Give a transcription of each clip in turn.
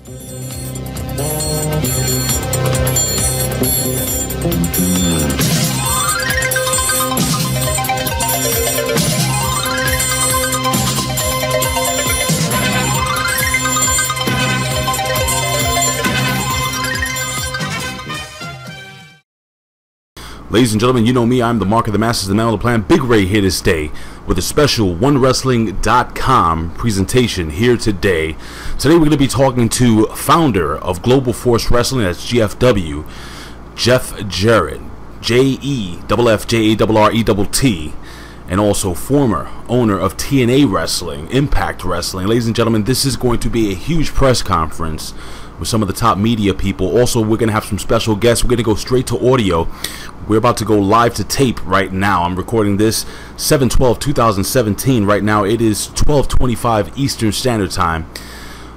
Ladies and gentlemen, you know me, I'm the Mark of the Masters, the man of the plan, Big Ray, here to stay with a special OneWrestling.com presentation here today. Today we're going to be talking to founder of Global Force Wrestling, that's GFW, Jeff Jarrett, JEFFJARRETT, and also former owner of TNA Wrestling, Impact Wrestling. Ladies and gentlemen, this is going to be a huge press conference with some of the top media people. Also, we're going to have some special guests. We're going to go straight to audio. We're about to go live to tape right now. I'm recording this 7/12/2017. Right now, it is 12:25 Eastern Standard Time.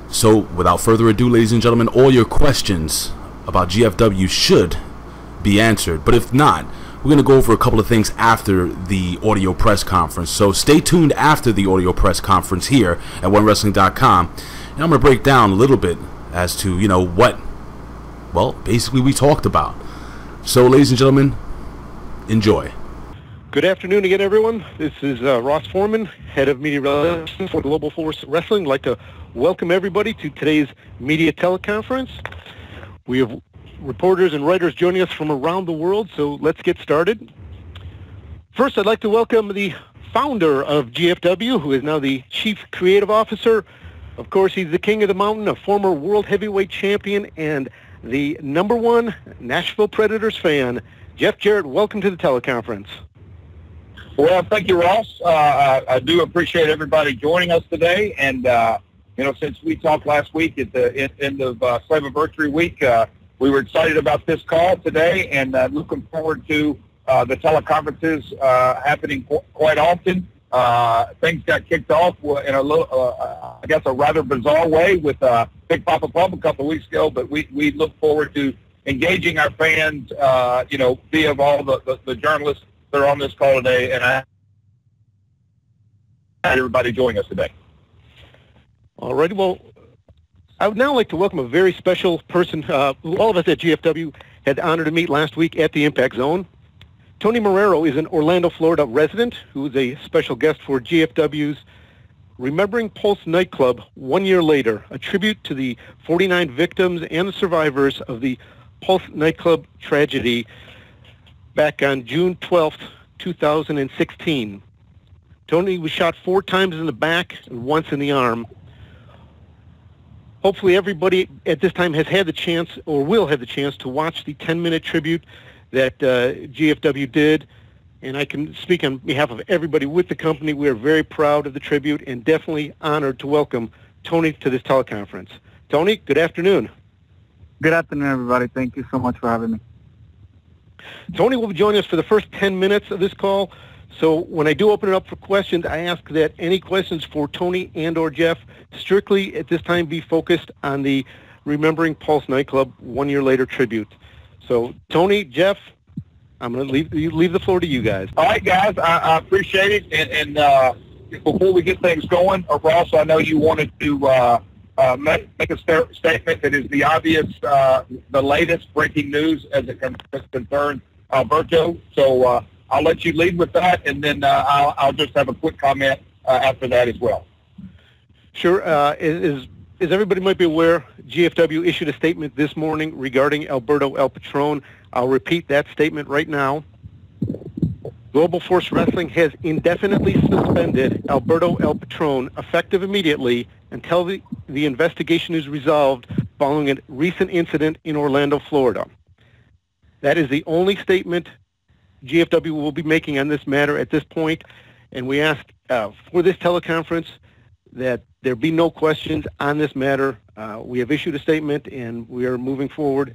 So, without further ado, ladies and gentlemen, all your questions about GFW should be answered. But if not, we're going to go over a couple of things after the audio press conference. So, stay tuned after the audio press conference here at OneWrestling.com. And I'm going to break down a little bit as to, what, well, basically we talked about. So, ladies and gentlemen, enjoy. Good afternoon again, everyone. This is Ross Foreman, head of media relations for Global Force Wrestling. I'd like to welcome everybody to today's media teleconference. We have reporters and writers joining us from around the world, so let's get started. First, I'd like to welcome the founder of GFW, who is now the Chief Creative Officer. Of course, he's the King of the Mountain, a former World Heavyweight Champion, and the #1 Nashville Predators fan. Jeff Jarrett, welcome to the teleconference. Well, thank you, Ross. I do appreciate everybody joining us today. And, since we talked last week at the end of Slammiversary week, we were excited about this call today and looking forward to the teleconferences happening quite often. Things got kicked off in a little, I guess, a rather bizarre way with Big Papa Pump a couple of weeks ago, but we look forward to engaging our fans, via all the journalists that are on this call today, and I had everybody joining us today. All right. Well, I would now like to welcome a very special person who all of us at GFW had the honor to meet last week at the Impact Zone. Tony Marrero is an Orlando, Florida resident who is a special guest for GFW's Remembering Pulse Nightclub 1 year later, a tribute to the 49 victims and the survivors of the Pulse Nightclub tragedy back on June 12th, 2016. Tony was shot 4 times in the back and once in the arm. Hopefully everybody at this time has had the chance or will have the chance to watch the 10-minute tribute that GFW did, and I can speak on behalf of everybody with the company. We are very proud of the tribute and definitely honored to welcome Tony to this teleconference. Tony, good afternoon. Good afternoon, everybody. Thank you so much for having me. Tony will be joining us for the first 10 minutes of this call, so when I do open it up for questions, I ask that any questions for Tony and or Jeff strictly at this time be focused on the Remembering Pulse Nightclub 1 year later tribute. So, Tony, Jeff, I'm going to leave the floor to you guys. All right, guys, I appreciate it. And before we get things going, Ross, I know you wanted to make a statement that is the obvious, the latest breaking news as it concerns Alberto. So I'll let you lead with that, and then I'll just have a quick comment after that as well. Sure. As everybody might be aware, GFW issued a statement this morning regarding Alberto El Patron. I'll repeat that statement right now. Global Force Wrestling has indefinitely suspended Alberto El Patron effective immediately until the investigation is resolved following a recent incident in Orlando, Florida. That is the only statement GFW will be making on this matter at this point, and we ask for this teleconference that there be no questions on this matter. We have issued a statement, and we are moving forward,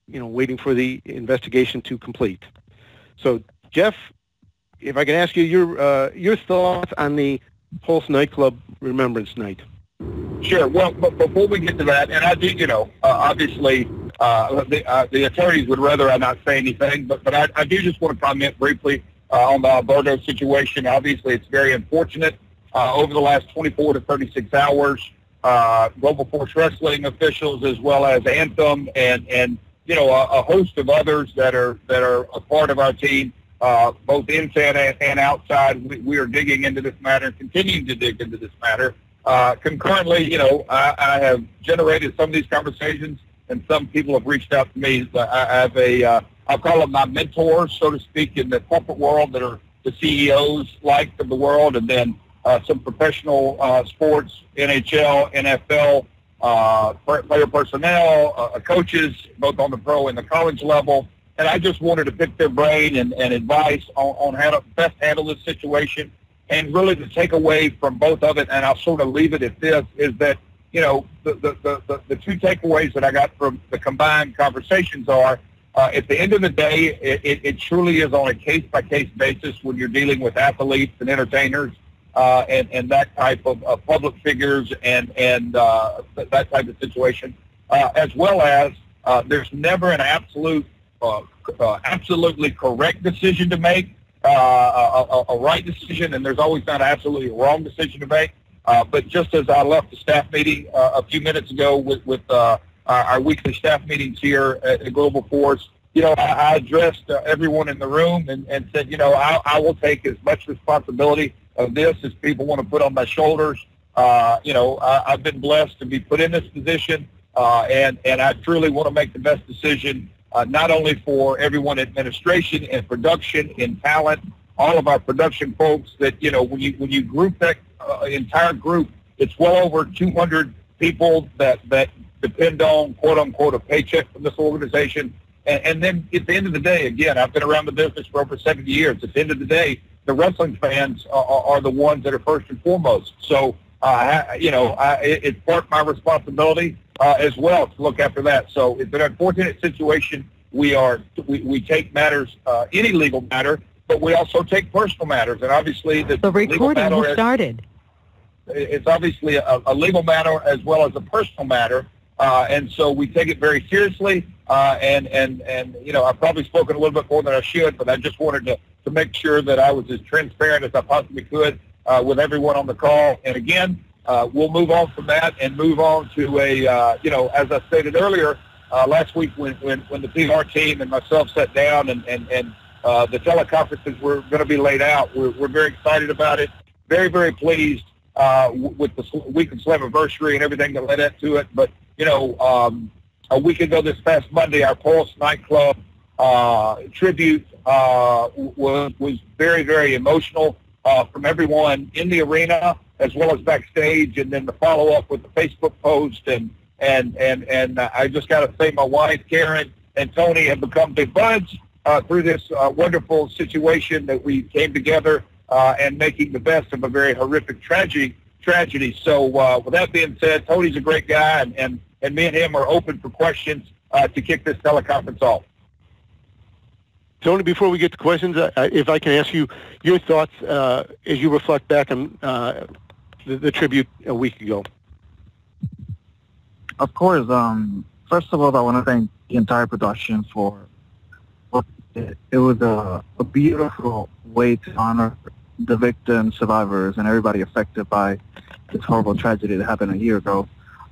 waiting for the investigation to complete. So, Jeff, if I can ask you your thoughts on the Pulse Nightclub Remembrance Night. Sure. Well, but before we get to that, and I do, obviously the attorneys would rather I not say anything, but I do just want to comment briefly on the Alberto situation. Obviously, it's very unfortunate. Over the last 24 to 36 hours, Global Force Wrestling officials, as well as Anthem, and you know, a host of others that are a part of our team, both inside and outside. We are digging into this matter, continuing to dig into this matter. Concurrently, you know, I have generated some of these conversations, and some people have reached out to me. I have I'll call them my mentors, so to speak, in the corporate world, that are the CEOs like of the world, and then some professional sports, NHL, NFL, player personnel, coaches, both on the pro and the college level. And I just wanted to pick their brain and advice on how to best handle this situation. And really the takeaway from both of it, and I'll sort of leave it at this, is that, you know, the two takeaways that I got from the combined conversations are, at the end of the day, it truly is on a case-by-case basis when you're dealing with athletes and entertainers and that type of public figures and that type of situation, as well as there's never an absolutely correct decision to make, a right decision, and there's always not an absolutely wrong decision to make. But just as I left the staff meeting a few minutes ago with our weekly staff meetings here at Global Force, you know, I addressed everyone in the room and said, you know, I will take as much responsibility of this as people want to put on my shoulders. You know, I've been blessed to be put in this position, and I truly want to make the best decision, not only for everyone in administration and production and talent, all of our production folks, that, you know, when you group that entire group, it's well over 200 people that depend on, quote unquote, a paycheck from this organization. And then at the end of the day, again, I've been around the business for over 70 years. At the end of the day, the wrestling fans are the ones that are first and foremost. So, you know, it's part of my responsibility as well to look after that. So it's an unfortunate situation. We take matters, any legal matter, but we also take personal matters. And obviously the recording has started. It's obviously a legal matter as well as a personal matter. And so we take it very seriously. And you know, I've probably spoken a little bit more than I should, but I just wanted to make sure that I was as transparent as I possibly could with everyone on the call. And again, we'll move on from that and move on to a, you know, as I stated earlier, last week when the PR team and myself sat down and the teleconferences were going to be laid out, we're very excited about it. Very, very pleased with the week of Slammiversary and everything that led up to it. But, you know, a week ago this past Monday, our Pulse Nightclub tribute was very, very emotional from everyone in the arena as well as backstage, and then the follow-up with the Facebook post. And I just got to say, my wife, Karen, and Tony have become big buds through this wonderful situation that we came together and making the best of a very horrific tragedy. So with that being said, Tony's a great guy, and me and him are open for questions to kick this teleconference off. Tony, before we get to questions, if I can ask you your thoughts as you reflect back on the tribute a week ago. Of course. First of all, I want to thank the entire production for it was a beautiful way to honor the victims, survivors, and everybody affected by this horrible tragedy that happened a year ago.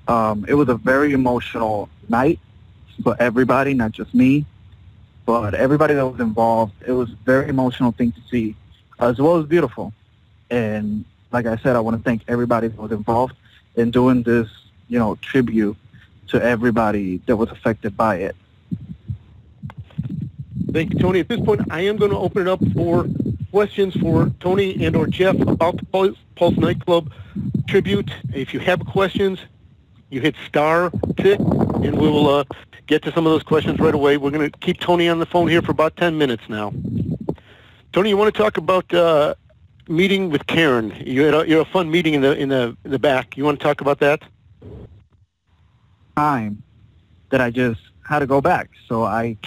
It was a very emotional night for everybody, not just me, but everybody that was involved. It was a very emotional thing to see, as well as beautiful. And like I said, I want to thank everybody that was involved in doing this, you know, tribute to everybody that was affected by it. Thank you, Tony. At this point, I am going to open it up for questions for Tony and or Jeff about the Pulse Nightclub tribute. If you have questions, you hit *6, and we will get to some of those questions right away. We're going to keep Tony on the phone here for about 10 minutes now. Tony, you want to talk about meeting with Karen? You had a fun meeting in the back. You want to talk about that? Time that I just had to go back, so I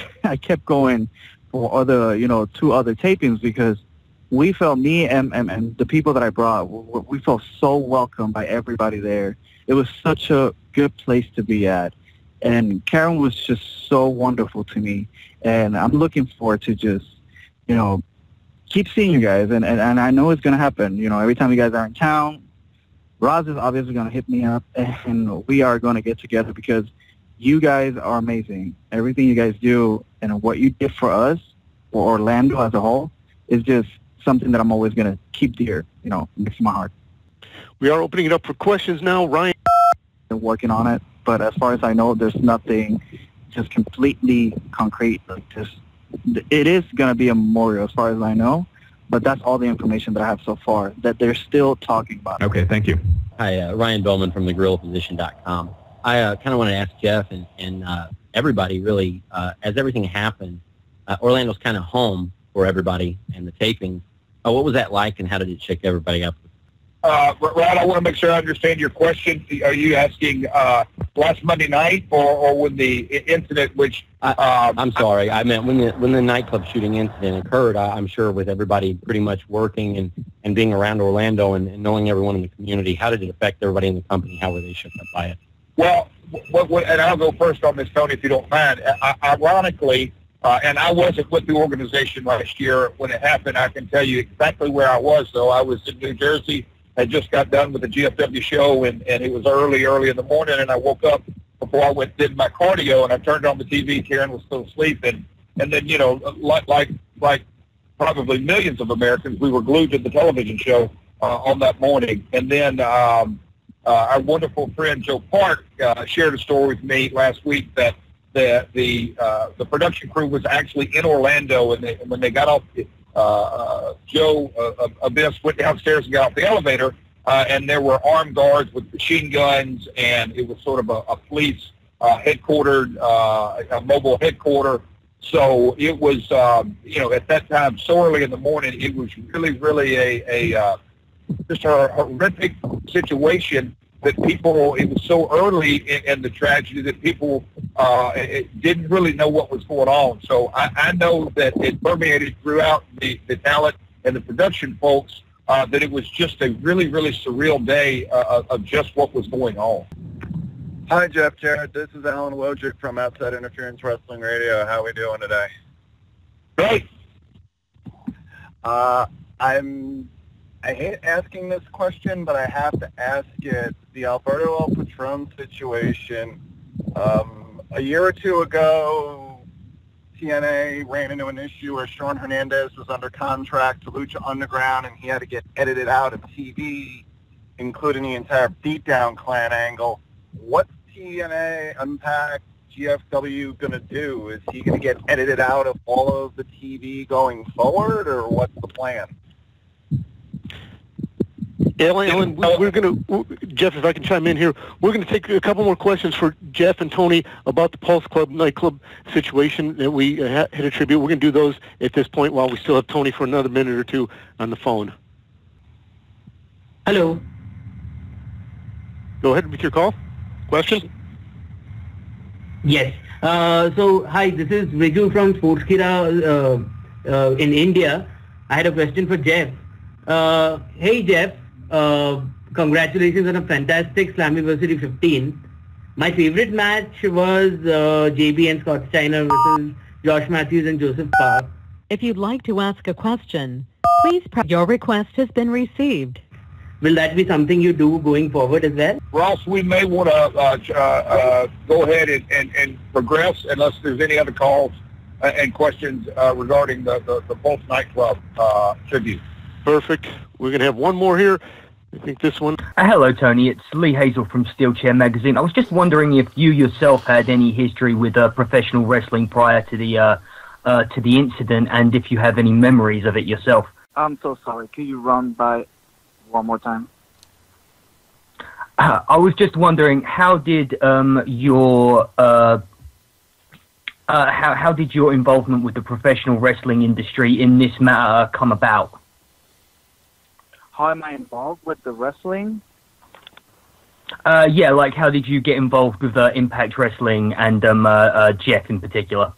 kept going for other, you know, 2 other tapings, because we felt, me and the people that I brought, we felt so welcome by everybody there. It was such a good place to be at, and Karen was just so wonderful to me, and I'm looking forward to just, you know, keep seeing you guys, and I know it's going to happen. You know, every time you guys are in town, Roz is obviously going to hit me up, and we are going to get together because you guys are amazing. Everything you guys do and what you did for us, or Orlando as a whole, is just something that I'm always going to keep dear, next to my heart. We are opening it up for questions now. Ryan. Been working on it, but as far as I know, there's nothing just completely concrete. It is going to be a memorial as far as I know, but that's all the information that I have so far, that they're still talking about. Okay, thank you. Hi, Ryan Bowman from thegorillaposition.com. I kind of want to ask Jeff and everybody, really, as everything happened, Orlando's kind of home for everybody and the tapings. What was that like, and how did it shake everybody up? Rod, I want to make sure I understand your question. Are you asking last Monday night or when the incident, which... I'm sorry. I meant when the nightclub shooting incident occurred, I'm sure with everybody pretty much working and being around Orlando and knowing everyone in the community, how did it affect everybody in the company? How were they shook up by it? Well, and I'll go first on this, Tony, if you don't mind. Ironically, and I wasn't with the organization last year when it happened. I can tell you exactly where I was, though. I was in New Jersey. I just got done with the GFW show, and it was early in the morning, and I woke up before I did my cardio, and I turned on the TV. Karen was still asleep, and then, like probably millions of Americans, we were glued to the television show on that morning. And then our wonderful friend Joe Park shared a story with me last week that the production crew was actually in Orlando, and when they got off, Joe Abyss went downstairs and got off the elevator, and there were armed guards with machine guns, and it was sort of a police headquartered, a mobile headquarter. So it was, at that time, so early in the morning, it was really a just a horrific situation that people, it was so early in the tragedy that people didn't really know what was going on. So I know that it permeated throughout the talent and the production folks, that it was just a really surreal day of just what was going on. Hi, Jeff Jarrett. This is Alan Wojcik from Outside Interference Wrestling Radio. How are we doing today? Great. I hate asking this question, but I have to ask it. The Alberto El Patron situation, a year or two ago, TNA ran into an issue where Sean Hernandez was under contract to Lucha Underground, and he had to get edited out of TV, including the entire Beatdown Clan angle. What's TNA, Impact, GFW going to do? Is he going to get edited out of all of the TV going forward, or what's the plan? Alan, we're going to, Jeff, if I can chime in here, we're going to take a couple more questions for Jeff and Tony about the Pulse Club nightclub situation that we hit a tribute. We're going to do those at this point while we still have Tony for another minute or two on the phone. Hello. Go ahead with your call. Question? Yes. So, hi, this is Riju from Sportskira in India. I had a question for Jeff. Hey, Jeff. Congratulations on a fantastic Slammiversary 15. My favorite match was JB and Scott Steiner versus Josh Matthews and Joseph Park. If you'd like to ask a question, please press. Your request has been received. Will that be something you do going forward as well? Ross, we may want to go ahead and progress unless there's any other calls and questions regarding the Pulse Nightclub tribute. Perfect. We're going to have one more here. I think this one. Hello, Tony. It's Lee Hazel from Steelchair Magazine. I was just wondering if you yourself had any history with professional wrestling prior to the incident, and if you have any memories of it yourself. I'm so sorry. Can you run by one more time? I was just wondering, how did your involvement with the professional wrestling industry in this matter come about? How am I involved with the wrestling? Yeah, like how did you get involved with Impact Wrestling and Jeff in particular?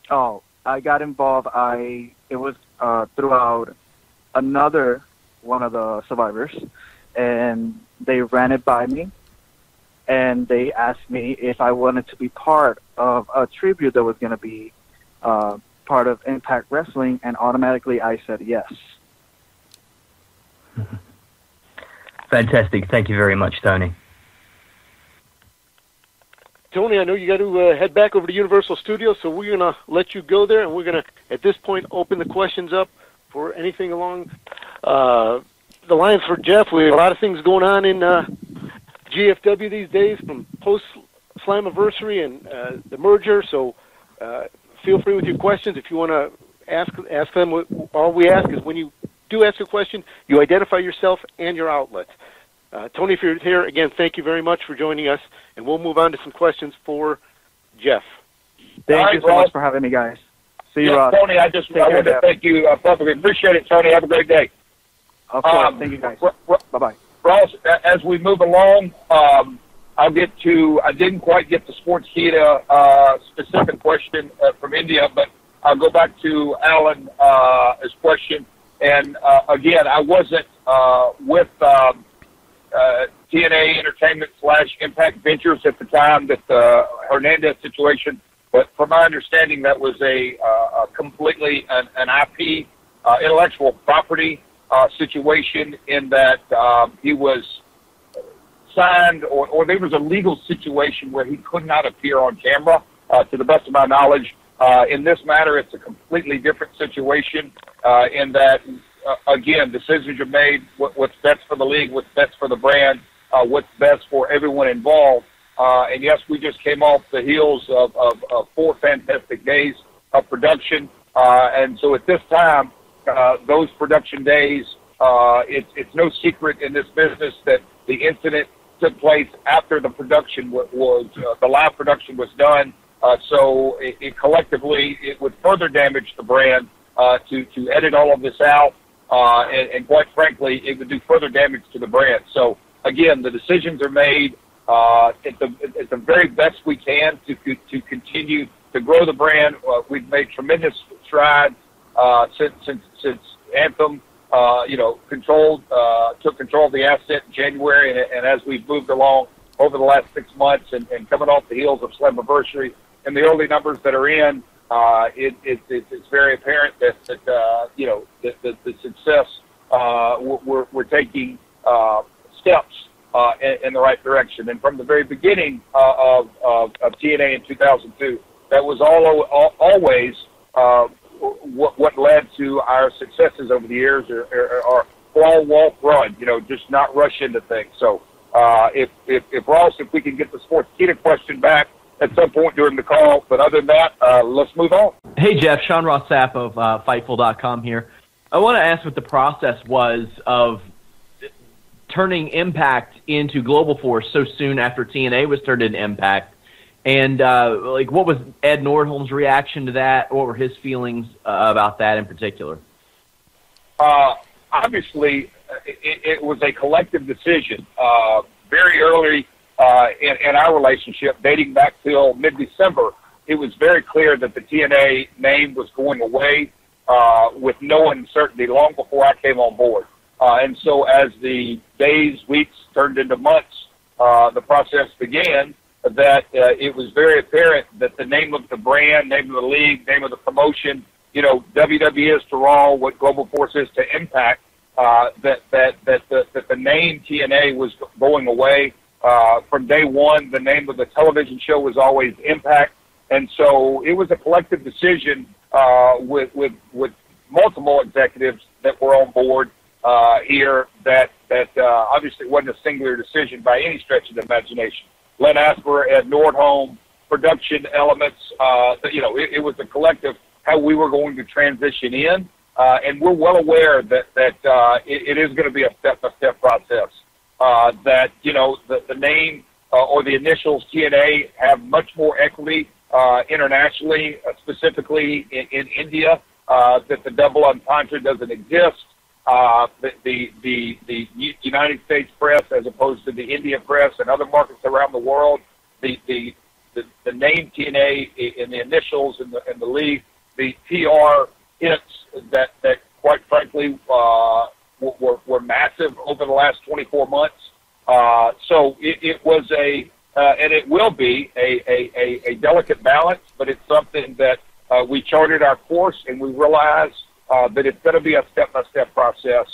Oh, I got involved. It was throughout another one of the survivors, and they ran it by me, and they asked me if I wanted to be part of a tribute that was going to be part of Impact Wrestling, and automatically I said yes. Fantastic. Thank you very much, Tony. Tony, I know you got to head back over to Universal Studios, so we're going to let you go there, and we're going to, at this point, open the questions up for anything along the lines for Jeff. We have a lot of things going on in GFW these days, from post-Slammiversary and the merger, so feel free with your questions. If you want to ask them, all we ask is when you do ask a question, you identify yourself and your outlet. Tony, if you're here, again, thank you very much for joining us, and we'll move on to some questions for Jeff. Thank you so much for having me, guys. See you, Ross. Tony, I want to thank you publicly. Appreciate it, Tony. Have a great day. Of course. Thank you, guys. Bye-bye. Ross, as we move along, I didn't quite get the Sportskeeda specific question from India, but I'll go back to Alan's question. And, again, I wasn't with TNA Entertainment / Impact Ventures at the time that the Hernandez situation, but from my understanding, that was a completely an IP, intellectual property situation, in that he was signed, or there was a legal situation where he could not appear on camera, to the best of my knowledge. In this matter, it's a completely different situation, in that, again, decisions are made, what's best for the league, what's best for the brand, what's best for everyone involved. And yes, we just came off the heels of 4 fantastic days of production. And so at this time, those production days, it's no secret in this business that the incident took place after the production was the live production was done. So it collectively, it would further damage the brand to edit all of this out. And quite frankly, it would do further damage to the brand. So again, the decisions are made at the very best we can to continue to grow the brand. We've made tremendous strides since Anthem, took control of the asset in January, and as we've moved along over the last 6 months, and coming off the heels of Slammiversary and the early numbers that are in, it's very apparent that the success, we're taking steps in the right direction. And from the very beginning of TNA in 2002, that was always what led to our successes over the years, are crawl, walk, run. Just not rush into things. So if Ross, if we can get the Sportskeeda question back at some point during the call. But other than that, let's move on. Hey, Jeff. Sean Ross Sapp of Fightful.com here. I want to ask what the process was of turning Impact into Global Force so soon after TNA was turned into Impact. And, what was Ed Nordholm's reaction to that? What were his feelings about that in particular? Obviously, it was a collective decision. Very early in our relationship, dating back till mid-December, it was very clear that the TNA name was going away with no uncertainty long before I came on board. And so as the days, weeks turned into months, the process began, that it was very apparent that the name of the brand, name of the league, name of the promotion, WWE is to Raw, what Global Force is to Impact, that the name TNA was going away. From day one, the name of the television show was always Impact. And so it was a collective decision with multiple executives that were on board here that obviously wasn't a singular decision by any stretch of the imagination. Len Asper, Ed Nordholm, production elements, it was a collective how we were going to transition in. And we're well aware that it is going to be a step-by-step process. That the name or the initials TNA have much more equity internationally, specifically in India, that the double entendre doesn't exist. The United States press, as opposed to the India press and other markets around the world, the name TNA in the initials in the league, the PR hits that quite frankly were massive over the last 24 months. So it was and it will be a delicate balance, but it's something that we charted our course, and we realize that it's going to be a step-by-step process.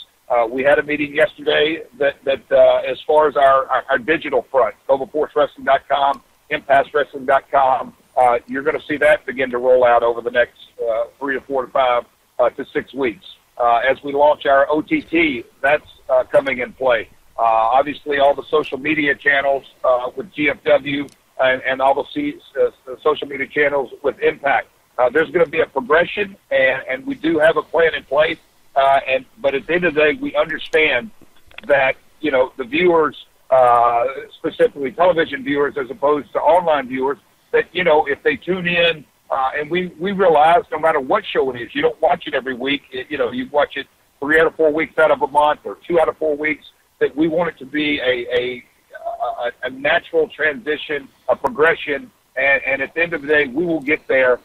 We had a meeting yesterday that as far as our digital front, globalforcewrestling.com, impactwrestling.com, you're going to see that begin to roll out over the next 3 to 4 to 5 to 6 weeks. As we launch our OTT, that's coming in play. Obviously, all the social media channels with GFW and all the social media channels with Impact. There's going to be a progression, and we do have a plan in place. But at the end of the day, we understand that, the viewers, specifically television viewers as opposed to online viewers, that, if they tune in, and we realize no matter what show it is, you don't watch it every week. You watch it 3 out of 4 weeks out of a month or 2 out of 4 weeks, that we want it to be a natural transition, a progression, and at the end of the day, we will get there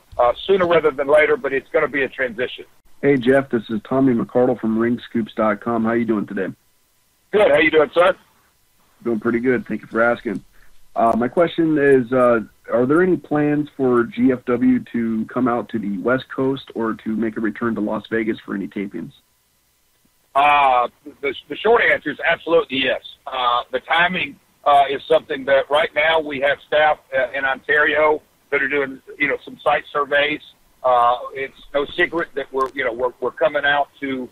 sooner rather than later, but it's going to be a transition. Hey, Jeff, this is Tommy McCardle from ringscoops.com. How you doing today? Good. How you doing, sir? Doing pretty good. Thank you for asking. My question is, are there any plans for GFW to come out to the West Coast or to make a return to Las Vegas for any tapings? The short answer is absolutely yes. The timing is something that right now we have staff in Ontario that are doing, some site surveys. It's no secret that we're coming out to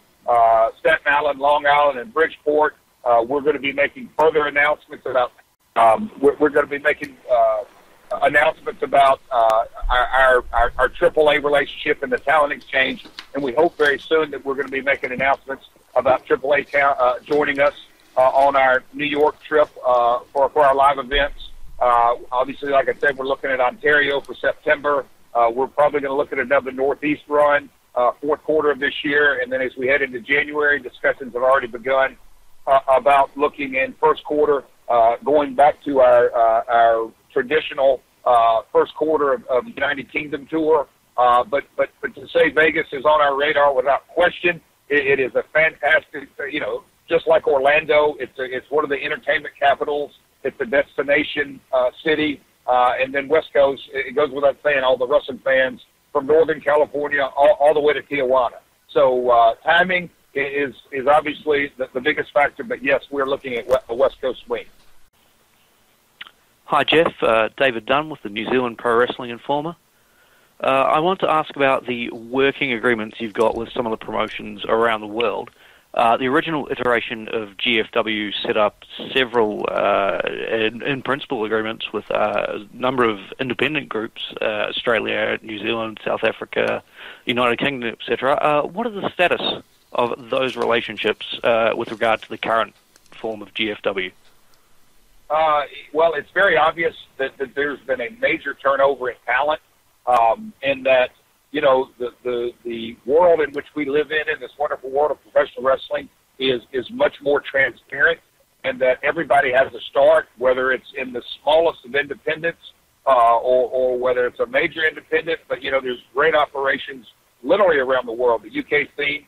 Staten Island, Long Island, and Bridgeport. We're going to be making further announcements about. We're going to be making announcements about our AAA relationship and the talent exchange, and we hope very soon that we're going to be making announcements about AAA joining us on our New York trip for our live events. Obviously, like I said, we're looking at Ontario for September. We're probably going to look at another Northeast run, fourth quarter of this year, and then as we head into January, discussions have already begun about looking in first quarter, going back to our traditional first quarter of the United Kingdom tour. But to say Vegas is on our radar without question, it is a fantastic, just like Orlando, it's one of the entertainment capitals. It's a destination city. And then West Coast, it goes without saying, all the wrestling fans from Northern California all the way to Tijuana. So timing is obviously the biggest factor, but yes, we're looking at a West Coast swing. Hi, Jeff. David Dunn with the New Zealand Pro Wrestling Informer. I want to ask about the working agreements you've got with some of the promotions around the world. The original iteration of GFW set up several in-principle agreements with a number of independent groups, Australia, New Zealand, South Africa, United Kingdom, etc. What is the status of those relationships with regard to the current form of GFW? Well, it's very obvious that there's been a major turnover in talent, and that the world in which we live in this wonderful world of professional wrestling is much more transparent, and that everybody has a start, whether it's in the smallest of independents or whether it's a major independent. But, there's great operations literally around the world. The UK scene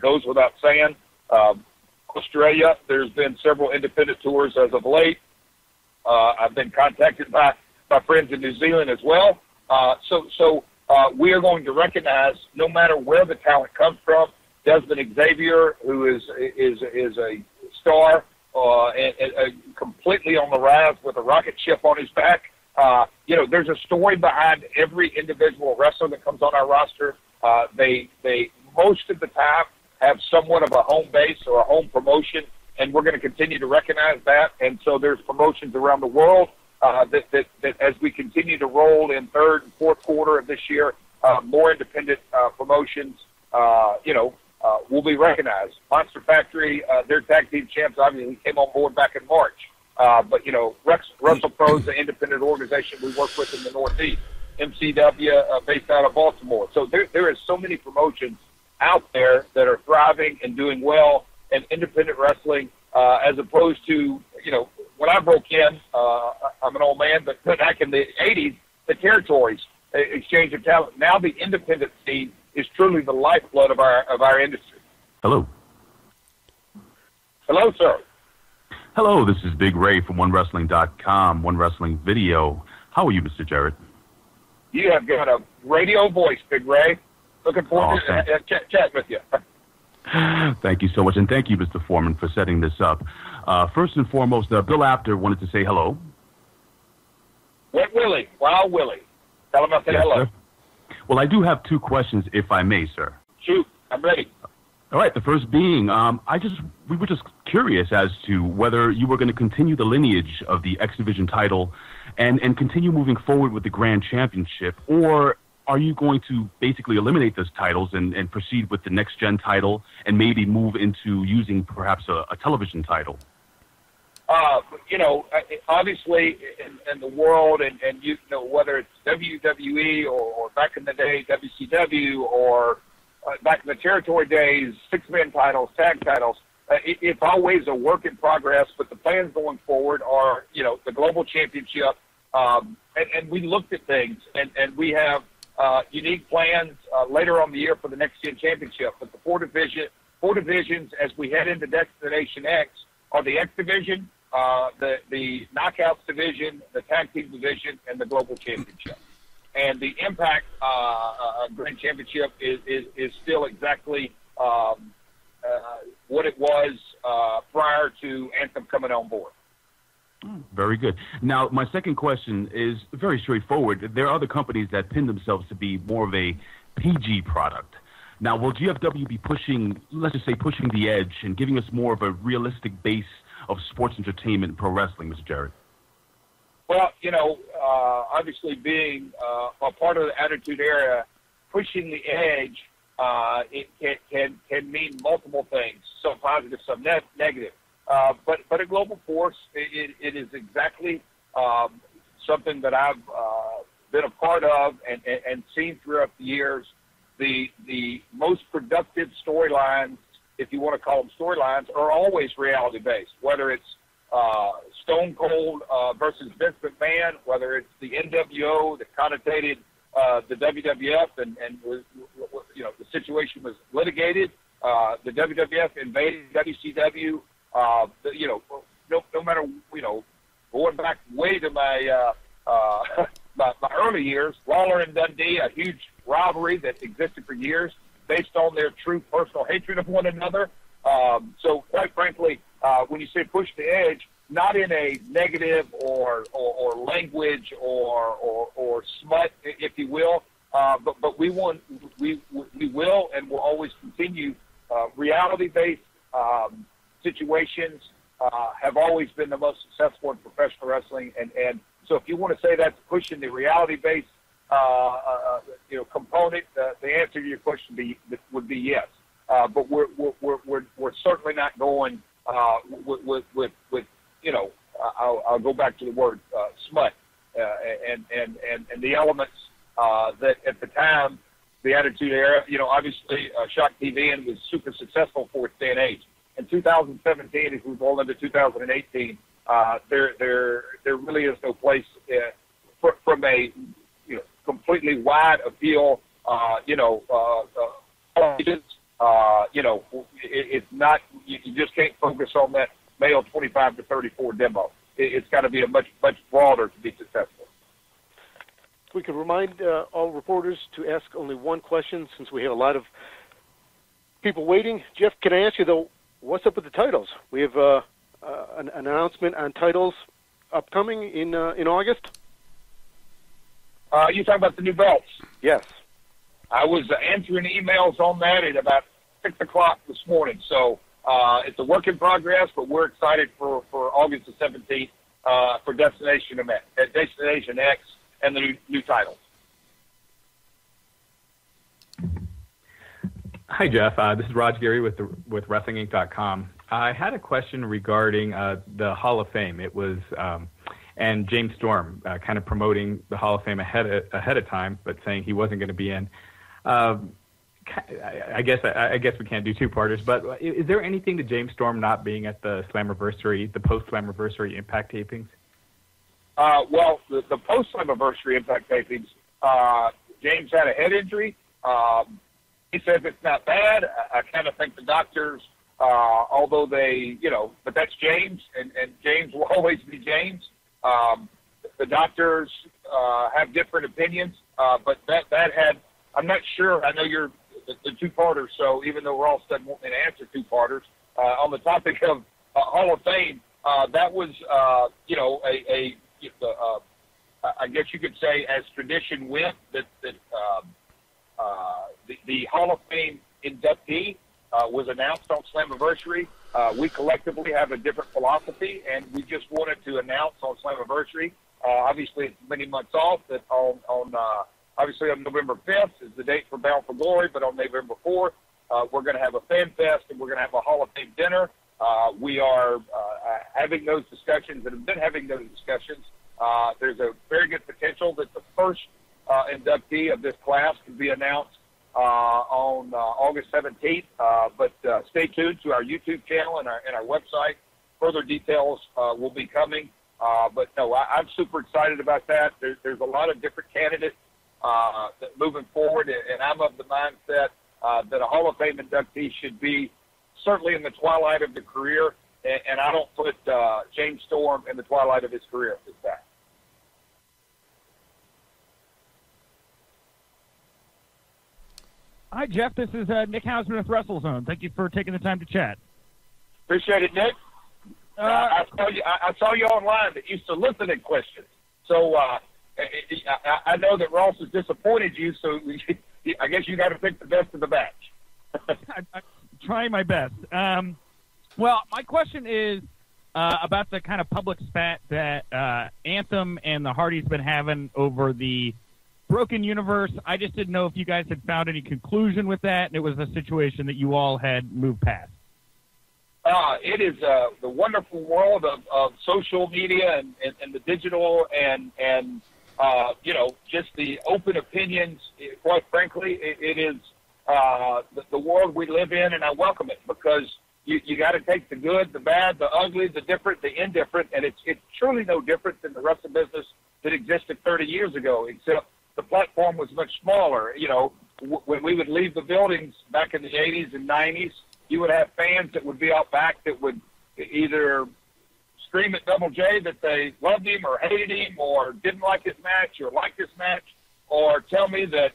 goes without saying. Australia, there's been several independent tours as of late. I've been contacted by my friends in New Zealand as well. So we are going to recognize, no matter where the talent comes from, Desmond Xavier, who is a star and completely on the rise with a rocket ship on his back. There's a story behind every individual wrestler that comes on our roster. They most of the time have somewhat of a home base or a home promotion, and we're going to continue to recognize that. And so there's promotions around the world that as we continue to roll in third and fourth quarter of this year, more independent promotions, will be recognized. Monster Factory, their tag team champs, obviously came on board back in March. But WrestlePro is an independent organization we work with in the Northeast. MCW based out of Baltimore. So there is so many promotions out there that are thriving and doing well in independent wrestling, as opposed to, when I broke in, I'm an old man, but back in the 80s, the territories, exchange of talent. Now the independent scene is truly the lifeblood of our industry. Hello. Hello, sir. Hello, this is Big Ray from OneWrestling.com, One Wrestling Video. How are you, Mr. Jarrett? You have got a radio voice, Big Ray. Looking forward to chatting with you. Thank you so much, and thank you, Mr. Foreman, for setting this up. First and foremost, Bill Apter wanted to say hello. Wet Willie, Wild Willie. Tell him I said hello. Sir. Well, I do have two questions, if I may, sir. Shoot, I'm ready. All right, the first being, we were just curious as to whether you were going to continue the lineage of the X Division title and continue moving forward with the Grand Championship, or are you going to basically eliminate those titles and proceed with the Next Gen title and maybe move into using perhaps a television title? Obviously in the world, and whether it's WWE or back in the day WCW or back in the territory days, 6-man titles, tag titles, it's always a work in progress. But the plans going forward are, the global championship, and we looked at things, and we have unique plans later on the year for the Next Gen Championship. But the four divisions as we head into Destination X are the X Division, the Knockouts Division, the Tag Team Division, and the Global Championship. And the Impact Grand Championship is still exactly what it was prior to Anthem coming on board. Very good. Now, my second question is very straightforward. There are other companies that pin themselves to be more of a PG product. Now, will GFW be pushing the edge and giving us more of a realistic base of sports entertainment and pro wrestling, Mr. Jarrett? Well, obviously being a part of the Attitude Era, pushing the edge, it can mean multiple things, some positive, some negative. But a global force, it is exactly something that I've been a part of and seen throughout the years. The most productive storylines, if you want to call them storylines, are always reality-based, whether it's Stone Cold versus Vince McMahon, whether it's the NWO that connotated the WWF and was, the situation was litigated. The WWF invaded WCW. No matter, going back way to my my early years, Lawler and Dundee, a huge rivalry that existed for years based on their true personal hatred of one another. So quite frankly, when you say push the edge, not in a negative or language or smut, if you will, but we will and will always continue reality-based situations have always been the most successful in professional wrestling, and so if you want to say that's pushing the reality-based component, the answer to your question would be yes. But we're certainly not going with I'll go back to the word smut and the elements that at the time the Attitude Era, obviously Shock TV and was super successful for its day and age. In 2017, as we roll into 2018, there really is no place from a completely wide appeal. It's not. You just can't focus on that male 25 to 34 demo. It's got to be a much broader to be successful. We could remind all reporters to ask only one question since we have a lot of people waiting. Jeff, can I ask you though? What's up with the titles? We have an announcement on titles upcoming in August. You talking about the new belts? Yes. I was answering emails on that at about 6 o'clock this morning. So it's a work in progress, but we're excited for August the 17th for Destination X and the new titles. Hi, Jeff. This is Raj Giri with WrestlingInc.com. I had a question regarding the Hall of Fame. It was and James Storm kind of promoting the Hall of Fame ahead of time, but saying he wasn't going to be in. I guess we can't do two-parters, but is there anything to James Storm not being at the Slammiversary, the post-Slammiversary Impact tapings? Well, the post-Slammiversary Impact tapings, James had a head injury. He says it's not bad. I kind of think the doctors, although they, but that's James, and James will always be James. The doctors have different opinions, but that had, I'm not sure. I know you're the two-parters. So even though Ross doesn't want me to answer two-parters, on the topic of Hall of Fame, that was, I guess you could say, as tradition went, that the Hall of Fame inductee was announced on Slammiversary. We collectively have a different philosophy, and we just wanted to announce on Slammiversary. Obviously, it's many months off. That obviously on November 5th is the date for Bound for Glory, but on November 4th, we're going to have a fan fest, and we're going to have a Hall of Fame dinner. We are having those discussions and have been having those discussions. There's a very good potential that the first inductee of this class can be announced on August 17th. But stay tuned to our YouTube channel and our website. Further details will be coming. But no, I'm super excited about that. There's a lot of different candidates that moving forward, and I'm of the mindset that a Hall of Fame inductee should be certainly in the twilight of the career, and I don't put James Storm in the twilight of his career at this time. Hi, Jeff. This is Nick Hausman with WrestleZone. Thank you for taking the time to chat. Appreciate it, Nick. I saw you online that you solicited questions. So I know that Ross has disappointed you, so I guess you got to pick the best of the batch. I'm trying my best. Well, my question is about the kind of public spat that Anthem and the Hardys been having over the Broken Universe. I just didn't know if you guys had found any conclusion with that, and it was a situation that you all had moved past. It is the wonderful world of social media and the digital and just the open opinions. Quite frankly, it is the world we live in, and I welcome it because you got to take the good, the bad, the ugly, the different, the indifferent, and it's truly no different than the wrestling business that existed 30 years ago, except the platform was much smaller. When we would leave the buildings back in the 80s and 90s, you would have fans that would be out back that would either scream at Double J that they loved him or hated him or didn't like his match or liked his match, or tell me that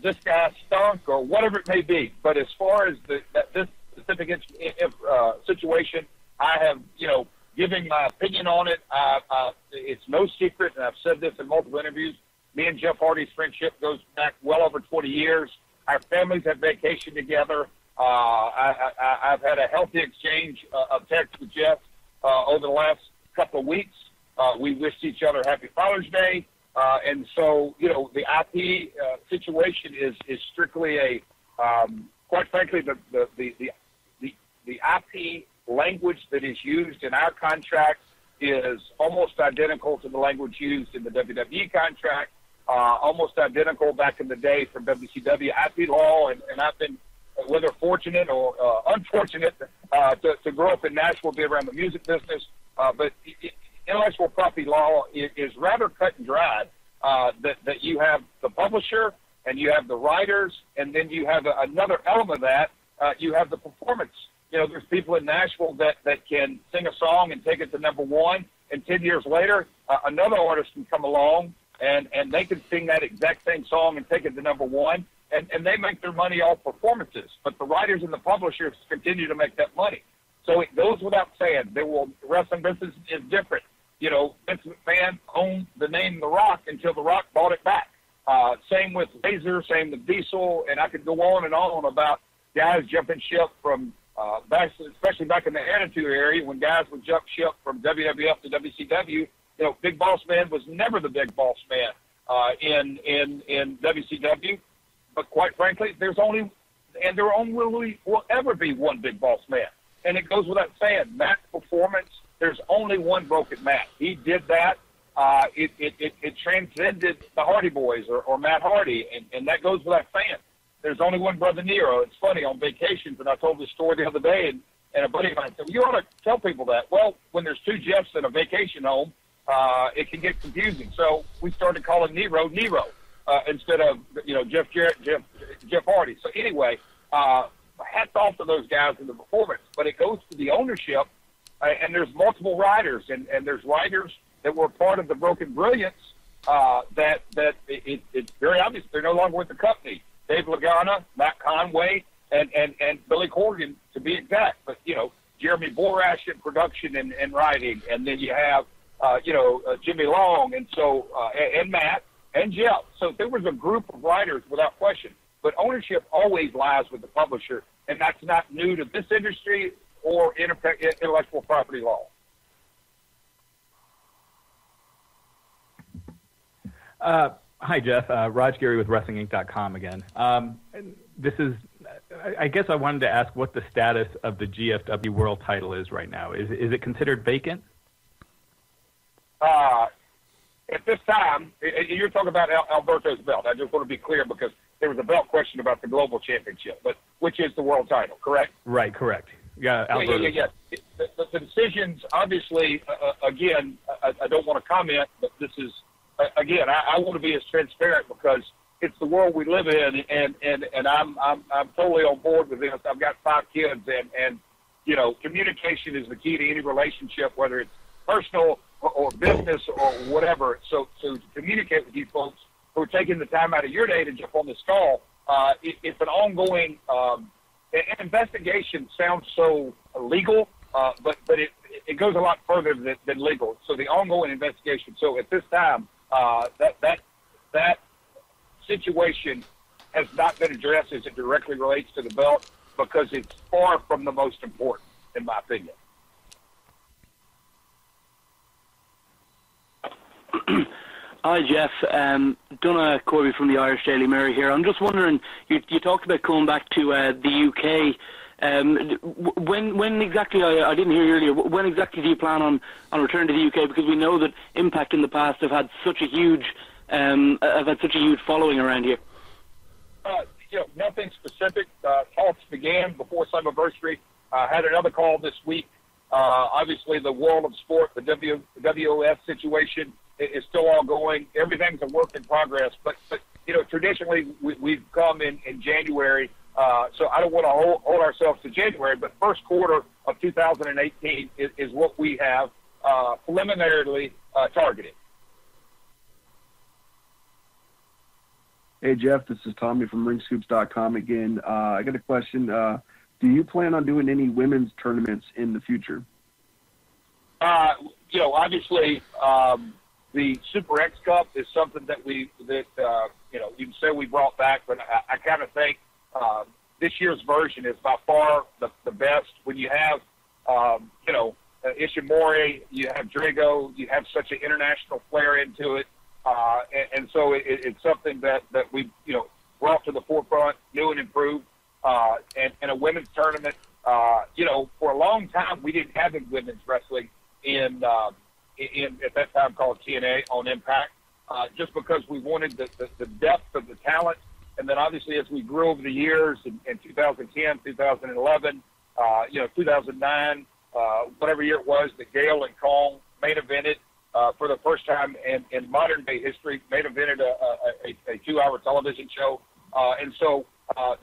this guy stunk or whatever it may be. But as far as this specific situation, I have, giving my opinion on it. It's no secret, and I've said this in multiple interviews, me and Jeff Hardy's friendship goes back well over 20 years. Our families have vacationed together. I've had a healthy exchange of text with Jeff over the last couple of weeks. We wished each other Happy Father's Day. And so, the IP situation is strictly a, quite frankly, the IP language that is used in our contract is almost identical to the language used in the WWE contract, almost identical back in the day from WCW IP law. And I've been, whether fortunate or unfortunate, to grow up in Nashville, be around the music business. But intellectual property law is rather cut and dried, that you have the publisher and you have the writers, and then you have another element of that. You have the performance. There's people in Nashville that can sing a song and take it to number one, and 10 years later, another artist can come along and they can sing that exact same song and take it to number one, and they make their money off performances. But the writers and the publishers continue to make that money. So it goes without saying, the wrestling business is different. Vince McMahon owned the name The Rock until The Rock bought it back. Same with Razor, same with Diesel, and I could go on and on about guys jumping ship from especially back in the Attitude area when guys would jump ship from WWF to WCW. Big Boss Man was never the Big Boss Man in WCW. But quite frankly, there only will ever be one Big Boss Man. And it goes without saying, Matt's performance, there's only one broken Matt. He did that. It transcended the Hardy Boys or Matt Hardy, and that goes without saying. There's only one Brother Nero. It's funny, on vacations, and I told this story the other day, and a buddy of mine said, well, you ought to tell people that. Well, when there's two Jeffs in a vacation home, it can get confusing. So we started calling Nero instead of Jeff Jarrett, Jeff Hardy. So anyway, hats off to those guys in the performance. But it goes to the ownership, and there's multiple writers, and there's writers that were part of the Broken Brilliance that it's very obvious they're no longer with the company. Dave Lagana, Matt Conway, and Billy Corgan, to be exact. But, Jeremy Borash in production and writing, and then you have, Jimmy Long, and so and Matt and Jeff. So there was a group of writers without question. But ownership always lies with the publisher, and that's not new to this industry or intellectual property law. Hi, Jeff. Raj Gary with WrestlingInc.com again. I guess I wanted to ask what the status of the GFW World title is right now. Is it considered vacant? At this time, you're talking about Alberto's belt. I just want to be clear because there was a belt question about the global championship, but which is the world title, correct? Right, correct. Yeah, Alberto. Yeah. The decisions, obviously, again, I don't want to comment, but this is, again, I want to be as transparent because it's the world we live in, and I'm totally on board with this. I've got 5 kids, and communication is the key to any relationship, whether it's personal or business or whatever. So to communicate with you folks who are taking the time out of your day to jump on this call, it's an ongoing investigation. Sounds so legal, but it goes a lot further than legal. So the ongoing investigation. So at this time, that situation has not been addressed as it directly relates to the belt because it's far from the most important, in my opinion. Hi, Jeff. Donna Corby from the Irish Daily Mirror here. I'm just wondering, you talked about coming back to the UK. When exactly, I didn't hear you earlier, when exactly do you plan on returning to the UK? Because we know that Impact in the past have had such a huge following around here. Nothing specific. Talks began before Slammiversary. Had another call this week. Obviously, the world of sport, the WOS situation is still ongoing. Everything's a work in progress. But traditionally, we've come in January. So I don't want to hold ourselves to January, but first quarter of 2018 is what we have preliminarily targeted. Hey, Jeff, this is Tommy from ringscoops.com again. I got a question. Do you plan on doing any women's tournaments in the future? Obviously, the Super X Cup is something that you can say we brought back, but I kind of think this year's version is by far the best. When you have, Ishimori, you have Drago, you have such an international flair into it. And so it's something that we, brought to the forefront, new and improved. And a women's tournament, for a long time we didn't have women's wrestling in at that time called TNA on Impact, just because we wanted the depth of the talent. And then obviously as we grew over the years in 2010, 2011, 2009, whatever year it was, that Gail and Kong main evented for the first time in modern day history, main evented a 2-hour television show. And so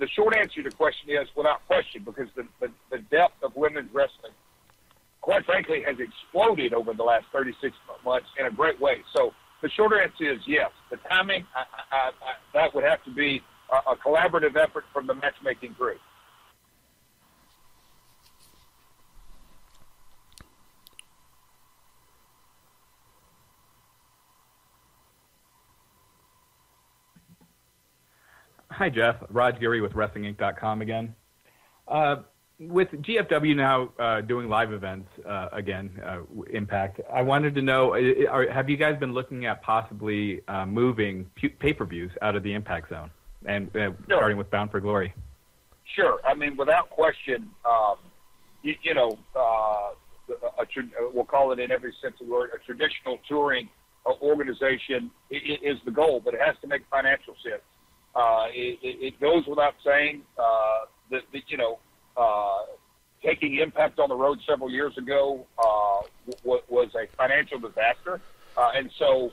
the short answer to the question is without question, because the depth of women's wrestling, quite frankly, has exploded over the last 36 months in a great way. So the short answer is yes. The timing, that would have to be a collaborative effort from the matchmaking group. Hi, Jeff. Raj Gary with WrestlingInc.com again. With GFW now doing live events again, Impact, I wanted to know, have you guys been looking at possibly moving pay-per-views out of the Impact Zone and starting with Bound for Glory? Sure. I mean, without question, we'll call it in every sense of the word, a traditional touring organization is the goal, but it has to make financial sense. It goes without saying that taking Impact on the road several years ago was a financial disaster, and so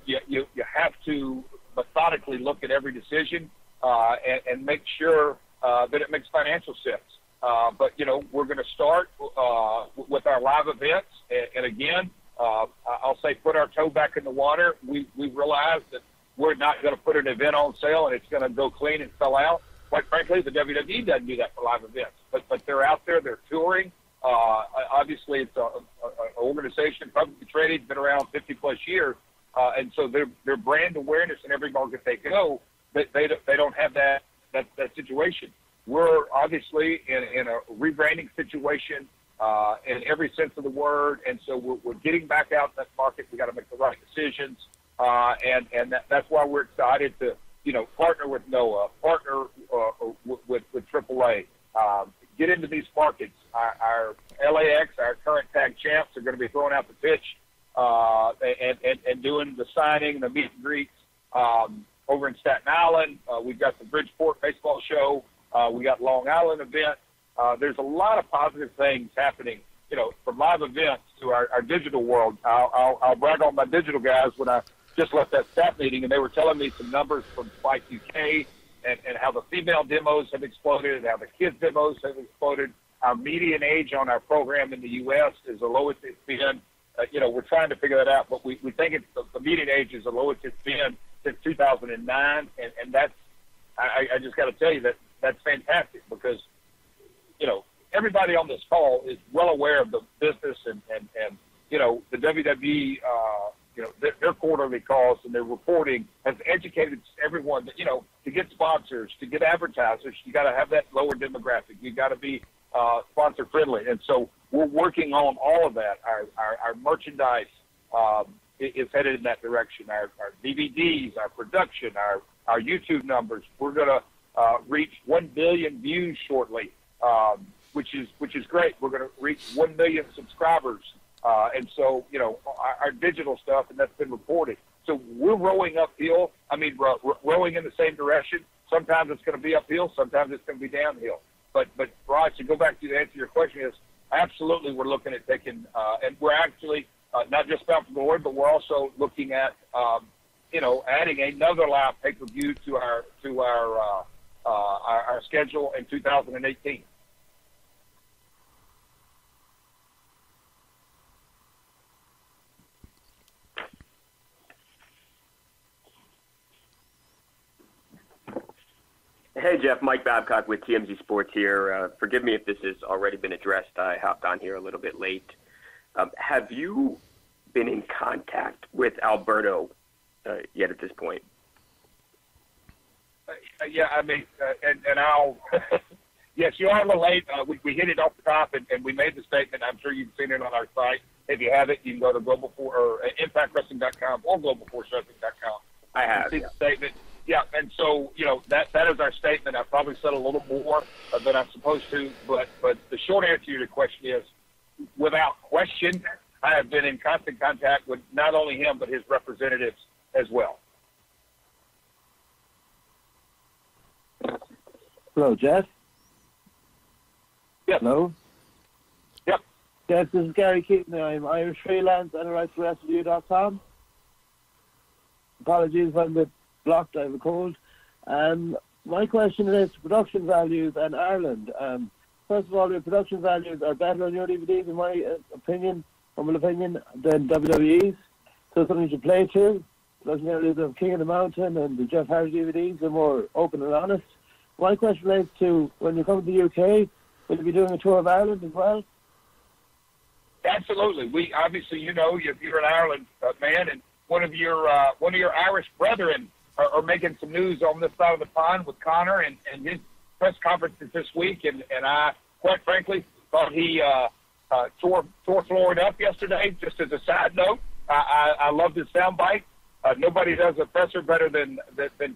you have to methodically look at every decision and make sure that it makes financial sense. But we're going to start with our live events, and again, I'll say put our toe back in the water. We realize that we're not going to put an event on sale and it's going to go clean and sell out. Quite frankly, the WWE doesn't do that for live events. But they're out there, they're touring. Obviously, it's an organization, publicly traded, been around 50-plus years. And so their brand awareness in every market they go, they don't have that situation. We're obviously in a rebranding situation in every sense of the word, and so we're getting back out in that market. We got to make the right decisions, and that's why we're excited to partner with Noah, partner with AAA, get into these markets. Our LAX, our current tag champs, are going to be throwing out the pitch and doing the signing, the meet and greets over in Staten Island. We've got the Bridgeport baseball show. We got Long Island event. There's a lot of positive things happening, from live events to our digital world. I'll brag on my digital guys when I just left that staff meeting, and they were telling me some numbers from Spike UK and how the female demos have exploded and how the kids demos have exploded. Our median age on our program in the U.S. is the lowest it's been. We're trying to figure that out, but we think it's the median age is the lowest it's been since 2009, and that's I just got to tell you that's fantastic because everybody on this call is well aware of the business and the WWE their quarterly calls and their reporting has educated everyone that to get sponsors, to get advertisers, you got to have that lower demographic. You got to be sponsor friendly, and so we're working on all of that. Our merchandise is headed in that direction. Our DVDs, our production, our YouTube numbers. We're going to reach 1 billion views shortly, which is great. We're going to reach 1 million subscribers, and so our digital stuff, and that's been reported. So we're rowing uphill. I mean, rowing in the same direction. Sometimes it's going to be uphill. Sometimes it's going to be downhill. But Raj, to go back to answer your question is absolutely we're looking at taking and we're actually not just Bound for Glory, but we're also looking at adding another live pay-per-view to our schedule in 2018. Hey, Jeff. Mike Babcock with TMZ Sports here. Forgive me if this has already been addressed. I hopped on here a little bit late. Have you been in contact with Alberto yet at this point? Yeah, I mean, and I'll... yes, you are a little late. We hit it off the top, and we made the statement. I'm sure you've seen it on our site. If you haven't, you can go to ImpactWrestling.com or GlobalForceWrestling.com. I have. See the statement. Yeah, and so, that is our statement. I probably said a little more than I'm supposed to, but the short answer to your question is, without question, I have been in constant contact with not only him, but his representatives as well. Hello, Jeff? Yes. Hello? Yep. Jeff, this is Gary Keaton. I'm Irish freelance and I write for WrestleView.com. Apologies if I'm a bit blocked, I have a cold. My question is production values in Ireland. First of all, your production values are better on your DVDs, in my opinion, humble opinion, than WWE's. So something to play to. Production values of King of the Mountain and the Jeff Hardy DVDs are more open and honest. My question relates to when you come to the UK, will you be doing a tour of Ireland as well? Absolutely. We obviously, you're an Ireland man, and one of your Irish brethren are making some news on this side of the pond with Connor and his press conferences this week, and I, quite frankly, thought he tore Florida up yesterday. Just as a side note, I love his soundbite. Nobody does a presser better than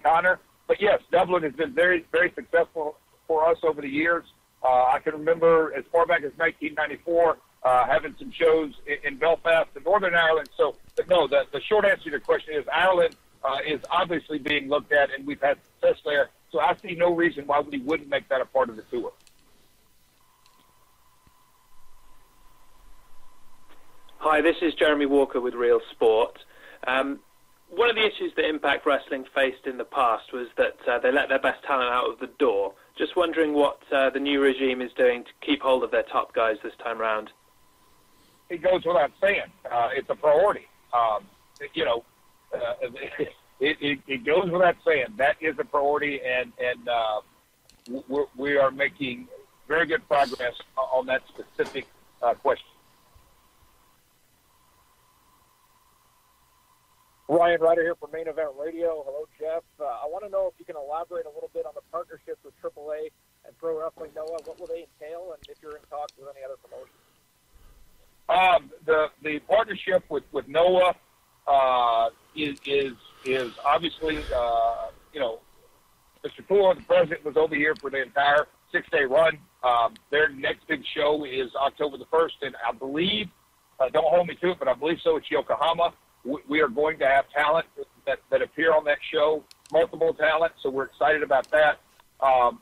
Connor. But yes, Dublin has been very, very successful for us over the years. I can remember as far back as 1994 having some shows in Belfast and Northern Ireland. So, but no, the short answer to your question is Ireland is obviously being looked at, and we've had success there. So I see no reason why we wouldn't make that a part of the tour. Hi, this is Jeremy Walker with Real Sport. One of the issues that Impact Wrestling faced in the past was that they let their best talent out of the door. Just wondering what the new regime is doing to keep hold of their top guys this time round. It goes without saying. It's a priority. it goes without saying that is a priority, and we are making very good progress on that specific question. Ryan Ryder here from Main Event Radio. Hello, Jeff. I want to know if you can elaborate a little bit on the partnerships with AAA and Pro Wrestling Noah. What will they entail, and if you're in talks with any other promotions? The partnership with Noah is obviously, Mr. Poole, the president, was over here for the entire 6-day run. Their next big show is October the 1st, and I believe, don't hold me to it, but I believe so, it's Yokohama. We are going to have talent that appear on that show, multiple talent, so we're excited about that.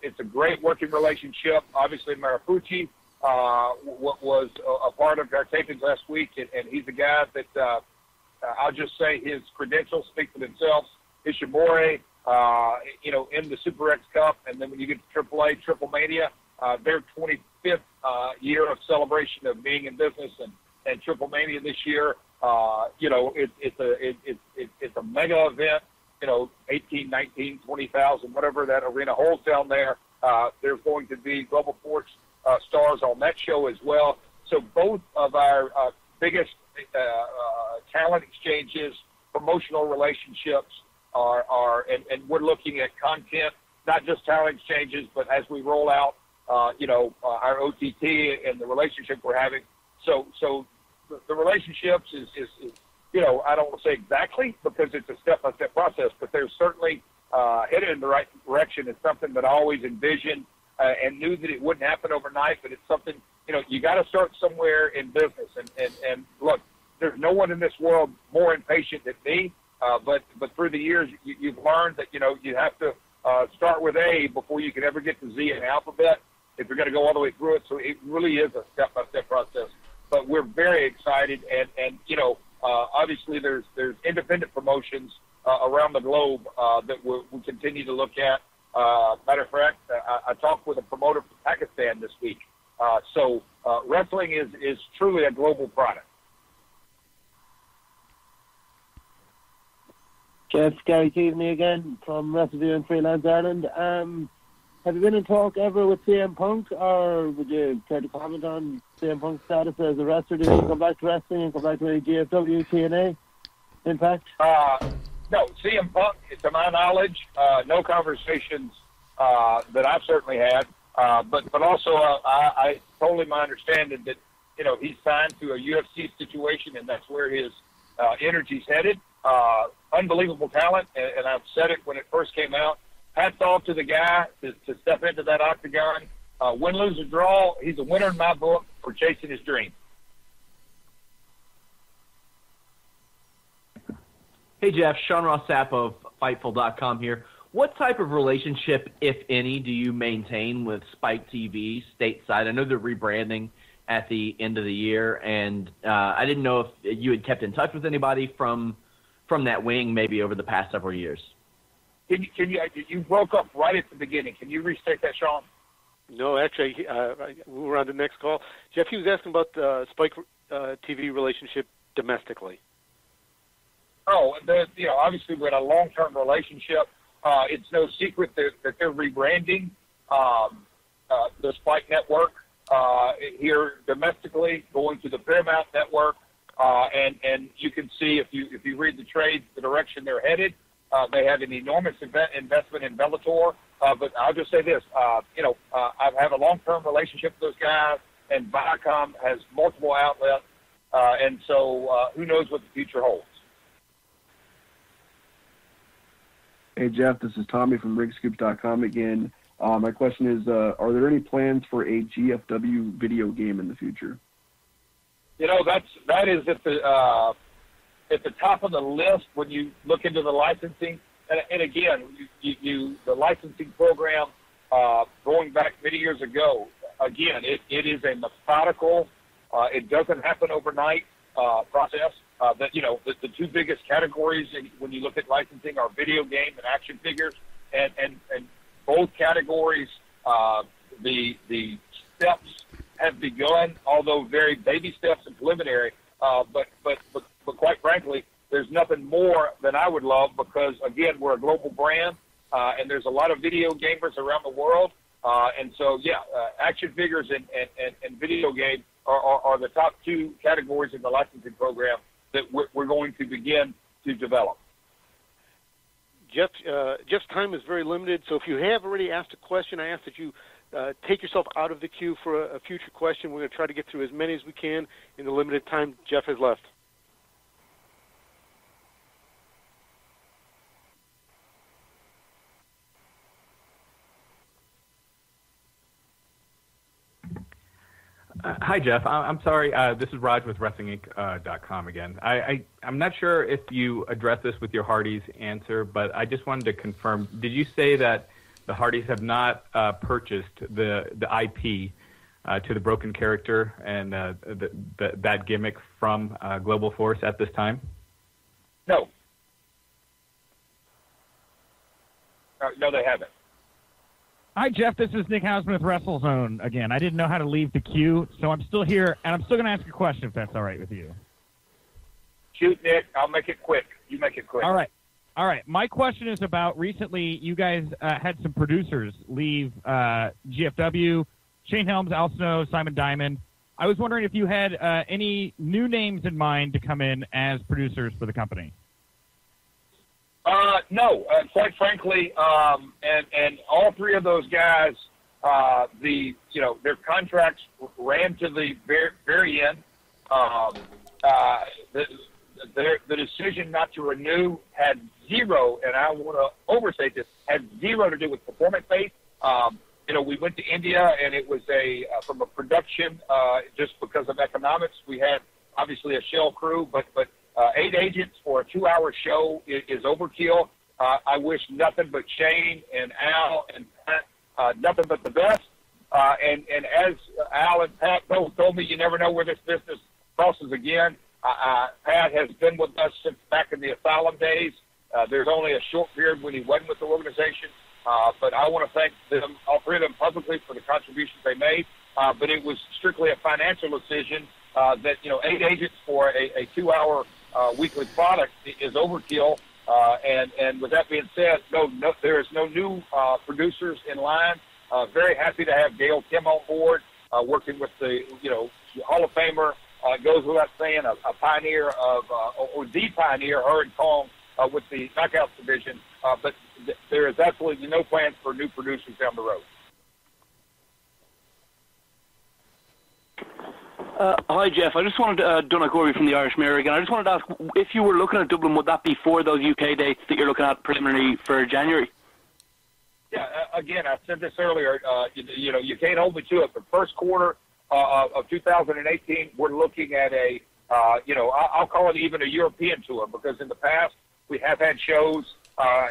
It's a great working relationship. Obviously, Marifucci was a part of our tapings last week, and he's a guy that I'll just say his credentials speak for themselves. Ishimori, in the Super X Cup, and then when you get to AAA, Triple Mania, their 25th year of celebration of being in business, and Triple Mania this year. It's a mega event. 18, 19, 20,000, whatever that arena holds down there. There's going to be Global Force stars on that show as well. So both of our biggest talent exchanges, promotional relationships and we're looking at content, not just talent exchanges, but as we roll out, our OTT and the relationship we're having. So the relationships is I don't want to say exactly because it's a step-by-step process, but they're certainly headed in the right direction. It's something that I always envisioned and knew that it wouldn't happen overnight, but it's something, you got to start somewhere in business. And look, there's no one in this world more impatient than me, but through the years, you've learned that, you have to start with A before you can ever get to Z in the alphabet if you're going to go all the way through it. So it really is a step-by-step process. But we're very excited, and obviously there's independent promotions around the globe that we'll continue to look at. Matter of fact, I talked with a promoter from Pakistan this week. So wrestling is truly a global product. Jeff, Gary Keaveney again from WrestleView in Freelance, Ireland. Have you been in talk ever with CM Punk, or would you care to comment on CM Punk's status as a wrestler? Did he come back to wrestling and come back to a GFW, TNA, Impact? No, CM Punk, to my knowledge, no conversations that I've certainly had. But also, I totally my understanding that, he's signed to a UFC situation, and that's where his energy's headed. Unbelievable talent, and I've said it when it first came out. Hats off to the guy to step into that octagon. Win, lose, or draw, he's a winner in my book for chasing his dream. Hey, Jeff. Sean Ross Sapp of Fightful.com here. What type of relationship, if any, do you maintain with Spike TV stateside? I know they're rebranding at the end of the year, and I didn't know if you had kept in touch with anybody from that wing maybe over the past several years. You broke up right at the beginning. Can you restate that, Sean? No, actually, we're on the next call. Jeff, he was asking about the Spike TV relationship domestically. Oh, obviously we're in a long-term relationship. It's no secret that they're rebranding the Spike Network here domestically, going to the Paramount Network, and you can see if you read the trade, the direction they're headed. They have an enormous investment in Bellator, but I'll just say this: I have a long-term relationship with those guys, and Viacom has multiple outlets, and so who knows what the future holds. Hey, Jeff, this is Tommy from RigScoops.com again. My question is, are there any plans for a GFW video game in the future? That is at the top of the list when you look into the licensing. And again, the licensing program going back many years ago, again, it is a methodical, it doesn't happen overnight process. The two biggest categories when you look at licensing are video game and action figures, and both categories, the steps have begun, although very baby steps and preliminary. But quite frankly, there's nothing more than I would love because, again, we're a global brand, and there's a lot of video gamers around the world. And so, action figures and video games are the top two categories in the licensing program that we're going to begin to develop. Jeff's time is very limited, so if you have already asked a question, I ask that you take yourself out of the queue for a future question. We're going to try to get through as many as we can in the limited time Jeff has left. Hi, Jeff. I'm sorry. This is Raj with WrestlingInc.com again. I'm not sure if you addressed this with your Hardys answer, but I just wanted to confirm. Did you say that the Hardys have not purchased the IP to the broken character and that gimmick from Global Force at this time? No. No, they haven't. Hi, Jeff. This is Nick Hausman with WrestleZone again. I didn't know how to leave the queue, so I'm still here, and I'm still going to ask a question if that's all right with you. Shoot, Nick. I'll make it quick. You make it quick. All right. My question is about recently you guys had some producers leave GFW, Shane Helms, Al Snow, Simon Diamond. I was wondering if you had any new names in mind to come in as producers for the company. No, quite frankly, and all three of those guys, their contracts ran to the very end. The decision not to renew had zero, and I want to overstate this, had zero to do with performance base. We went to India, and it was from a production, just because of economics. We had obviously a shell crew, but 8 agents for a 2-hour show is overkill. I wish nothing but Shane and Al and Pat, nothing but the best. And as Al and Pat both told me, you never know where this business crosses again. Pat has been with us since back in the Asylum days. There's only a short period when he wasn't with the organization. But I want to thank them, all three of them publicly, for the contributions they made. But it was strictly a financial decision that, 8 agents for a 2-hour weekly product is overkill. And with that being said, no, there is no new producers in line. Very happy to have Gail Kim on board, working with the Hall of Famer. Goes without saying, a pioneer or the pioneer, her and Kong, with the Knockouts division. But there is absolutely no plans for new producers down the road. Hi, Jeff. I just wanted to, Donagh Corby from the Irish Mirror again. I just wanted to ask, if you were looking at Dublin, would that be for those UK dates that you're looking at preliminary for January? Yeah, again, I said this earlier, you can't hold me to it, but first quarter of 2018, we're looking at I'll call it even a European tour, because in the past we have had shows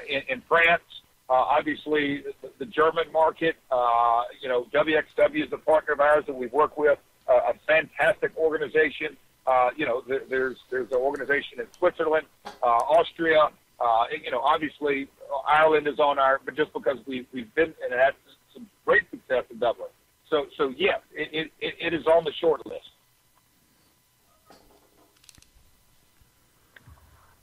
in France, obviously the German market, WXW is a partner of ours that we've worked with, a fantastic organization. There's an organization in Switzerland, Austria, obviously Ireland is on but just because we've been and had some great success in Dublin. So yes, it is on the short list.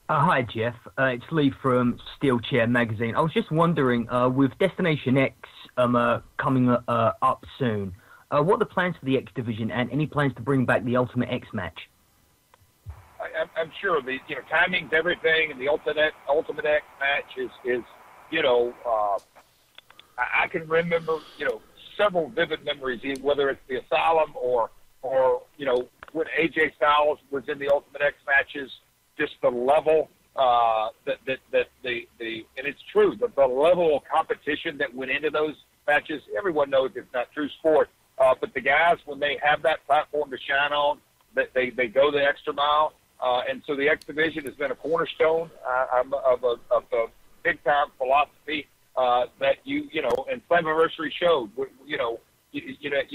Hi, Jeff. It's Lee from Steel Chair Magazine. I was just wondering, with Destination X coming up soon, what are the plans for the X division, and any plans to bring back the Ultimate X match? I'm sure the timing's everything, and the Ultimate X match is I can remember several vivid memories, whether it's the Asylum or when AJ Styles was in the Ultimate X matches. Just the level and it's true, the level of competition that went into those matches. Everyone knows it's not true sport, but the guys, when they have that platform to shine on, they go the extra mile. And so the X division has been a cornerstone of a big time philosophy that and Slammiversary showed. You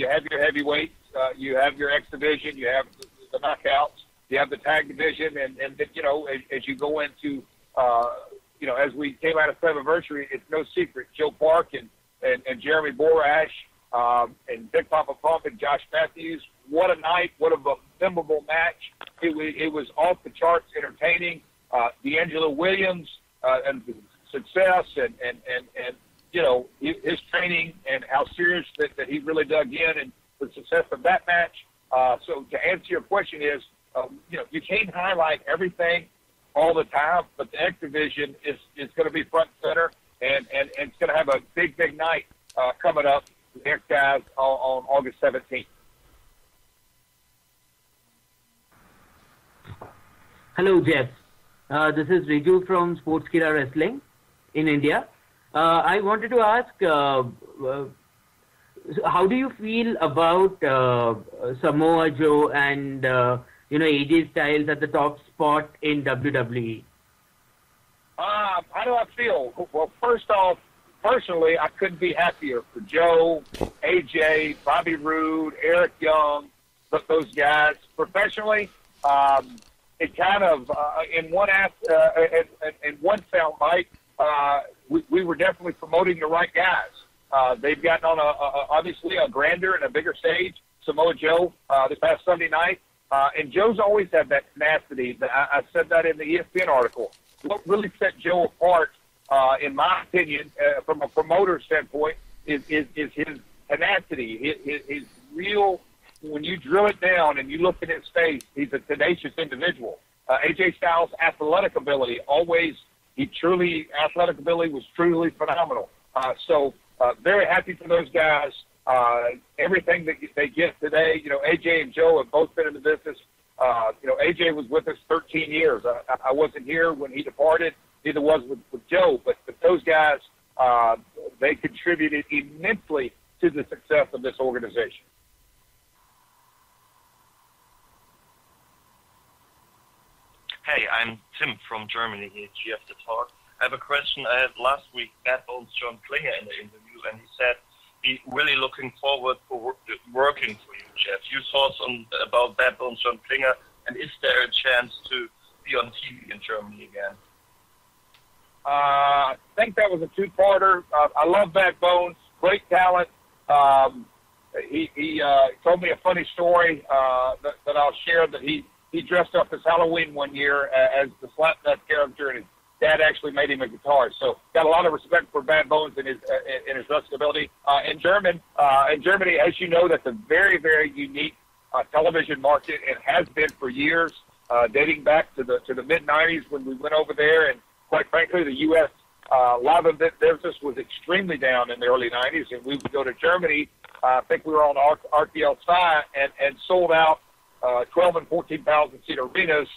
have your heavyweights, you have your X division, you have the knockouts. You have the tag division, and as you go into, as we came out of Slammiversary, it's no secret. Joe Park and Jeremy Borash and Big Papa Pump and Josh Matthews. What a night! What a memorable match! It was off the charts, entertaining. D'Angelo Williams and the success and his training and how serious that he really dug in and the success of that match. So to answer your question is, you can't highlight everything all the time, but the X Division is going to be front and center, and it's going to have a big night coming up with the X guys on August 17th. Hello, Jeff. This is Riju from Sportskira Wrestling in India. I wanted to ask, how do you feel about Samoa Joe and AJ Styles at the top spot in WWE? How do I feel? Well, first off, personally, I couldn't be happier for Joe, AJ, Bobby Roode, Eric Young, those guys. Professionally, it kind of in one soundbite, we were definitely promoting the right guys. They've gotten on obviously a grander and a bigger stage. Samoa Joe this past Sunday night, and Joe's always had that tenacity. I said that in the ESPN article. What really set Joe apart, in my opinion, from a promoter standpoint, is his tenacity. His real. When you drill it down and you look at his face, he's a tenacious individual. AJ Styles' athletic ability athletic ability was truly phenomenal. So very happy for those guys. Everything that they get today, AJ and Joe have both been in the business. AJ was with us 13 years. I wasn't here when he departed. Neither was with Joe. But those guys, they contributed immensely to the success of this organization. Hey, I'm Tim from Germany here, GF The Talk. I have a question. I had last week Bad Bones John Klinger in the interview, and he said he's really looking forward for working for you, Jeff. Your thoughts about Bad Bones John Klinger, and is there a chance to be on TV in Germany again? I think that was a two-parter. I love Bad Bones, great talent. He told me a funny story that I'll share, that he dressed up as Halloween one year as the Slapnut character, and his dad actually made him a guitar. So got a lot of respect for Bad Bones and his wrestling ability. In Germany, as you know, that's a very, very unique television market, and has been for years, dating back to the mid-'90s when we went over there. And quite frankly, the U.S. Live event business was extremely down in the early '90s, and we would go to Germany. I think we were on RTL Psi and sold out 12 and 14,000 seat arenas.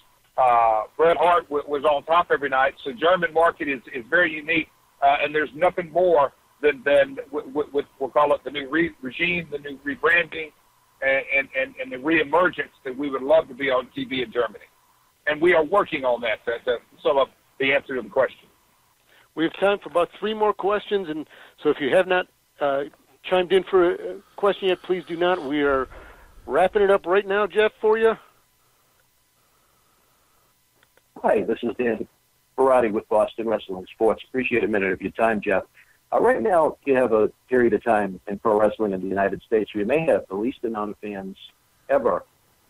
Bret Hart was on top every night. So German market is very unique, and there's nothing more than we'll call it the new regime, the new rebranding, and the reemergence that we would love to be on TV in Germany. And we are working on that to sum up the answer to the question. We have time for about 3 more questions, and so if you have not chimed in for a question yet, please do not. We are wrapping it up right now, Jeff, for you. Hi, this is Dan Parati with Boston Wrestling Sports. Appreciate a minute of your time, Jeff. Right now, you have a period of time in pro wrestling in the United States where you may have the least amount of fans ever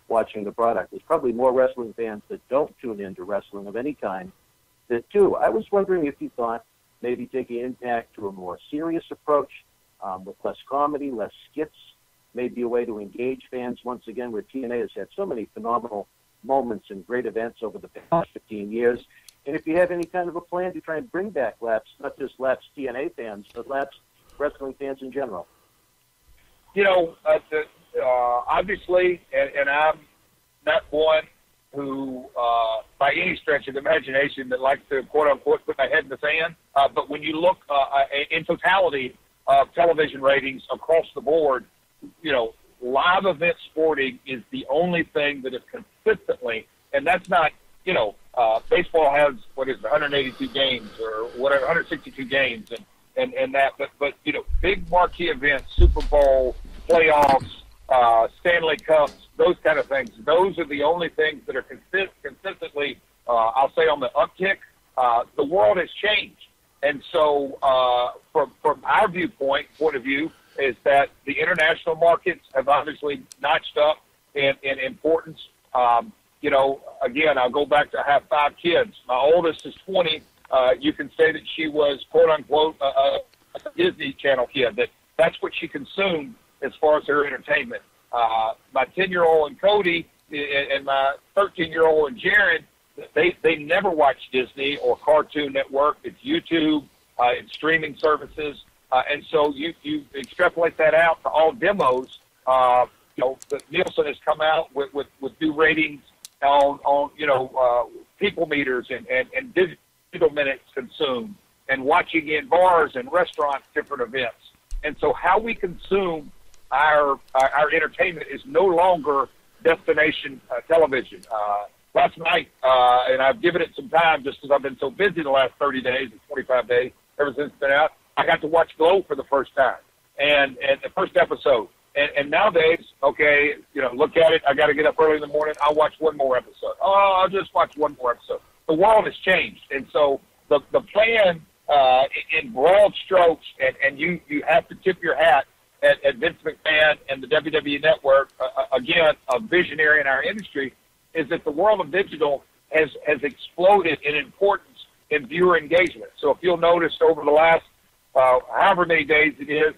watching the product. There's probably more wrestling fans that don't tune into wrestling of any kind that do. I was wondering if you thought maybe taking Impact to a more serious approach with less comedy, less skits, may be a way to engage fans once again, where TNA has had so many phenomenal moments and great events over the past 15 years. And if you have any kind of a plan to try and bring back lapsed, not just lapsed TNA fans, but lapsed wrestling fans in general. Obviously, and I'm not one who, by any stretch of the imagination, that likes to, quote-unquote, put my head in the sand. But when you look in totality of television ratings across the board, live event sporting is the only thing that is consistently, and that's not, baseball has, 182 games or whatever, 162 games and that, but big marquee events, Super Bowl, playoffs, Stanley Cups, those kind of things, those are the only things that are consistently, I'll say, on the uptick. The world has changed. And so from our point of view, is that the international markets have obviously notched up in importance. again, I'll go back to I have 5 kids. My oldest is 20. You can say that she was, quote unquote, a Disney Channel kid. That's what she consumed as far as her entertainment. My 10-year-old and Cody and my 13-year-old and Jared, they never watch Disney or Cartoon Network. It's YouTube, it's streaming services. And so you extrapolate that out to all demos. Nielsen has come out with new ratings on people meters and digital minutes consumed and watching in bars and restaurants, different events. And so how we consume our entertainment is no longer destination television. Last night, and I've given it some time just because I've been so busy the last 30 days and 25 days ever since it's been out, I got to watch Glow for the first time and the first episode. And nowadays, okay, look at it. I got to get up early in the morning. I'll watch one more episode. Oh, I'll just watch one more episode. The world has changed. And so the plan in broad strokes, and you have to tip your hat at Vince McMahon and the WWE Network, again, a visionary in our industry, is that the world of digital has exploded in importance in viewer engagement. So if you'll notice over the last however many days it is,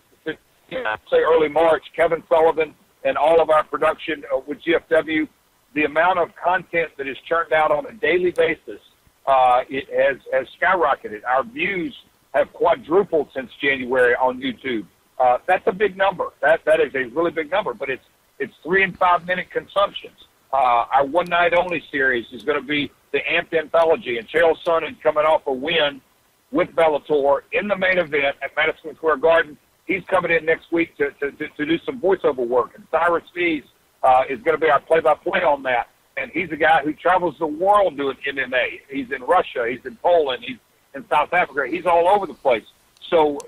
say early March, Kevin Sullivan and all of our production with GFW, the amount of content that is churned out on a daily basis, it has skyrocketed. Our views have quadrupled since January on YouTube. That's a big number. That is a really big number, but it's 3 and 5 minute consumptions. Our one night only series is going to be the Amped Anthology, and Chael Sonnen coming off a win with Bellator in the main event at Madison Square Garden. He's coming in next week to do some voiceover work, and Cyrus Fees is going to be our play-by-play on that. And he's a guy who travels the world doing MMA. He's in Russia, he's in Poland, he's in South Africa. He's all over the place. So,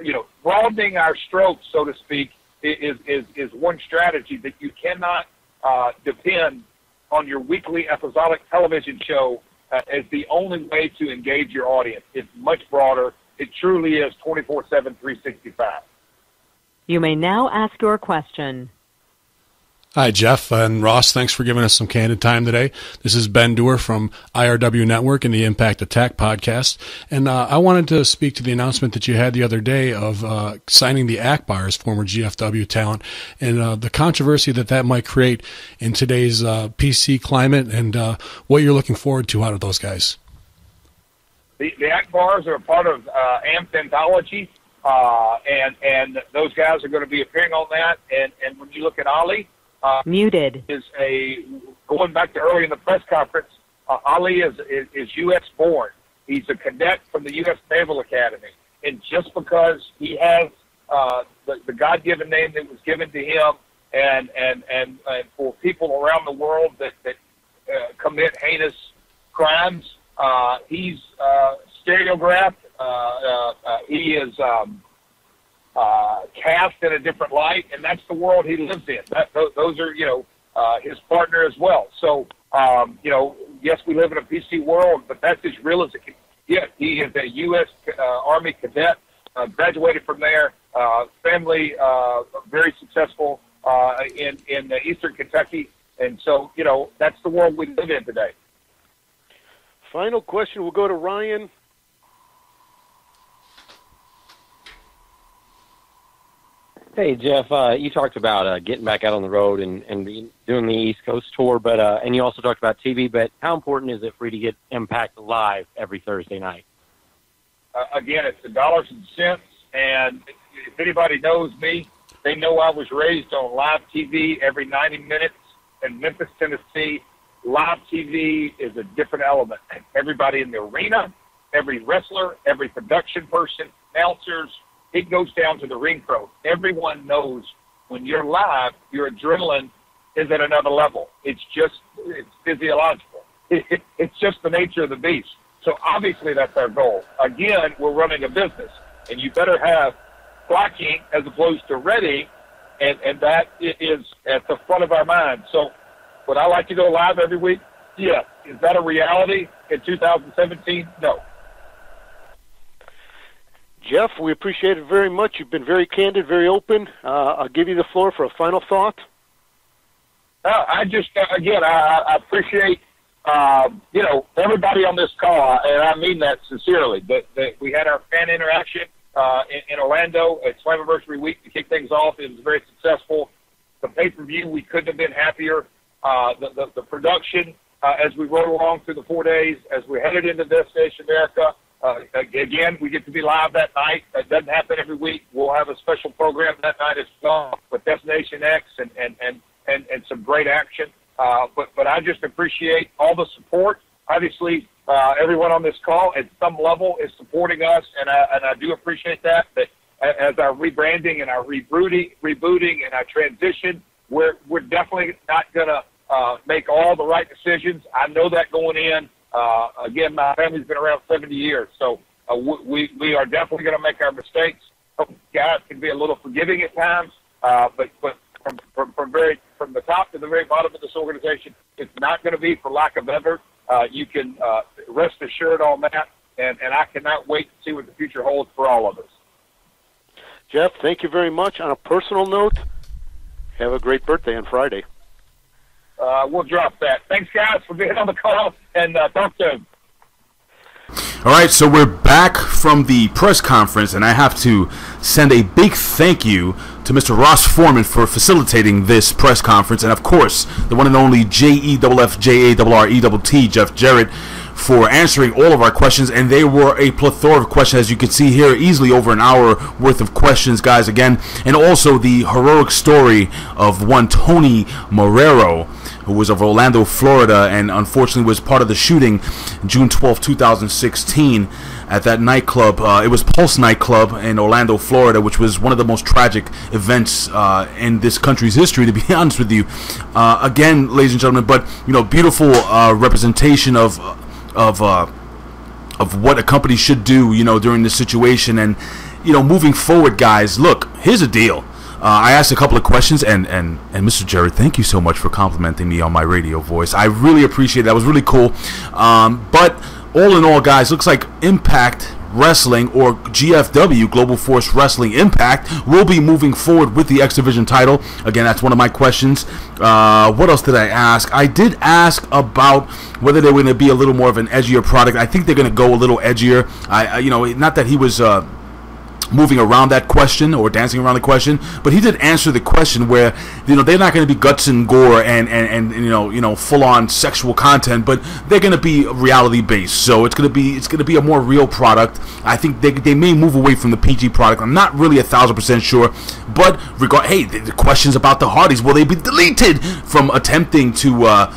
broadening our strokes, so to speak, is one strategy that you cannot depend on your weekly episodic television show as the only way to engage your audience. It's much broader. It truly is 24/7, 365. You may now ask your question. Hi, Jeff and Ross. Thanks for giving us some candid time today. This is Ben Dewar from IRW Network and the Impact Attack podcast. And I wanted to speak to the announcement that you had the other day of signing the Akbar as former GFW talent and the controversy that might create in today's PC climate and what you're looking forward to out of those guys. The Akbars are a part of Amped Anthology, and those guys are going to be appearing on that. And when you look at Ali, muted is going back to early in the press conference. Ali is U.S. born. He's a cadet from the U.S. Naval Academy, and just because he has the God-given name that was given to him, and for people around the world that commit heinous crimes, he's stereographed. He is cast in a different light, and that's the world he lives in. Those are, his partner as well. So, yes, we live in a PC world, but that's as real as it can get. He is a U.S. Army cadet, graduated from there, family very successful in Eastern Kentucky, and so, that's the world we live in today. Final question, we'll go to Ryan. Hey, Jeff, you talked about getting back out on the road and doing the East Coast tour, but and you also talked about TV, but how important is it for you to get Impact live every Thursday night? Again, it's the dollars and cents, and if anybody knows me, they know I was raised on live TV every 90 minutes in Memphis, Tennessee. Live TV is a different element. Everybody in the arena, every wrestler, every production person, announcers, it goes down to the ring pro. Everyone knows when you're live, your adrenaline is at another level. It's physiological. It's just the nature of the beast. So obviously that's our goal. Again, we're running a business, and you better have blocking as opposed to ready, and that is at the front of our mind. So would I like to go live every week? Yeah. Is that a reality in 2017? No. Jeff, we appreciate it very much. You've been very candid, very open. I'll give you the floor for a final thought. I just, again, I appreciate everybody on this call, and I mean that sincerely, that we had our fan interaction in Orlando at Slammiversary week to kick things off. It was very successful. The pay-per-view, we couldn't have been happier. The production, as we rode along through the 4 days, as we're headed into Destination America, again, we get to be live that night. That doesn't happen every week. We'll have a special program that night as well with Destination X and some great action. But I just appreciate all the support. Obviously, everyone on this call at some level is supporting us, and I do appreciate that. That as our rebranding and our rebooting and our transition, we're definitely not going to make all the right decisions. I know that going in. Again, my family's been around 70 years, so we are definitely going to make our mistakes. Guys can be a little forgiving at times, but from the top to the very bottom of this organization, it's not going to be for lack of effort. You can rest assured on that, and I cannot wait to see what the future holds for all of us. Jeff, thank you very much. On a personal note, have a great birthday on Friday. We'll drop that. Thanks, guys, for being on the call, and talk soon. All right, so we're back from the press conference, and I have to send a big thank you to Mr. Ross Foreman for facilitating this press conference, and of course, the one and only JEFFJARRETT, Jeff Jarrett, for answering all of our questions, and they were a plethora of questions, as you can see here, easily over an hour worth of questions, guys, again, and also the heroic story of one Tony Marrero, who was of Orlando, Florida, and unfortunately was part of the shooting June 12, 2016 at that nightclub. It was Pulse Nightclub in Orlando, Florida, which was one of the most tragic events in this country's history, to be honest with you. Again, ladies and gentlemen, but, beautiful representation of what a company should do, during this situation. And, moving forward, guys, look, here's a deal. I asked a couple of questions, and Mr. Jarrett, thank you so much for complimenting me on my radio voice. I really appreciate it. That was really cool. But all in all, guys, looks like Impact Wrestling, or GFW, Global Force Wrestling Impact, will be moving forward with the X Division title. Again, that's one of my questions. What else did I ask? I did ask about whether they were going to be a little more of an edgier product. I think they're going to go a little edgier. Not that he was moving around that question or dancing around the question, but he did answer the question where they're not going to be guts and gore and full on sexual content, but they're going to be reality based. So it's going to be a more real product. I think they may move away from the PG product. I'm not really 1,000% sure, but the questions about the Hardys, will they be deleted from attempting to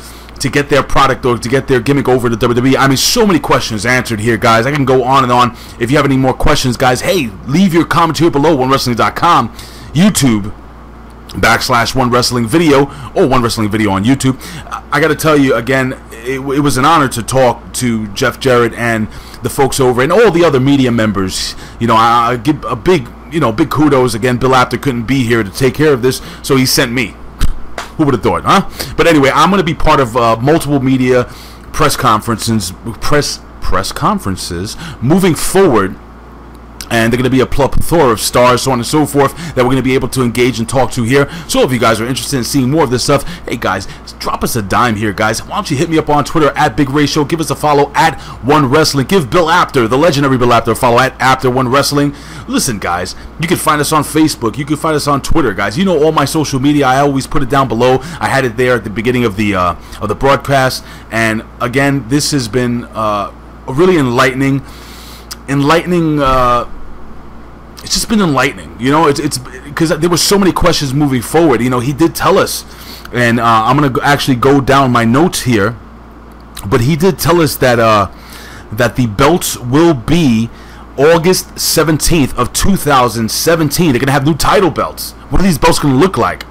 get their product or to get their gimmick over to WWE? I mean, so many questions answered here, guys. I can go on and on. If you have any more questions, guys, hey, leave your comment here below, OneWrestling.com, YouTube, /OneWrestlingVideo, or OneWrestlingVideo on YouTube. I got to tell you, again, it was an honor to talk to Jeff Jarrett and the folks over and all the other media members. I give a big kudos. Again, Bill Apter couldn't be here to take care of this, so he sent me. Who would have thought, huh? But anyway, I'm going to be part of multiple media press conferences moving forward, and they're going to be a plethora of stars, so on and so forth, that we're going to be able to engage and talk to here. So if you guys are interested in seeing more of this stuff, hey guys, drop us a dime here, guys. Why don't you hit me up on Twitter @BigRayShow, give us a follow @OneWrestling, give Bill Apter, the legendary Bill Apter, a follow @Apter1Wrestling. Listen, guys, you can find us on Facebook, you can find us on Twitter, guys. All my social media, I always put it down below. I had it there at the beginning of the broadcast, and again, this has been a really enlightening. It's just been enlightening, it's because there were so many questions moving forward. He did tell us, and I'm going to actually go down my notes here, but he did tell us that the belts will be August 17th of 2017. They're going to have new title belts. What are these belts going to look like?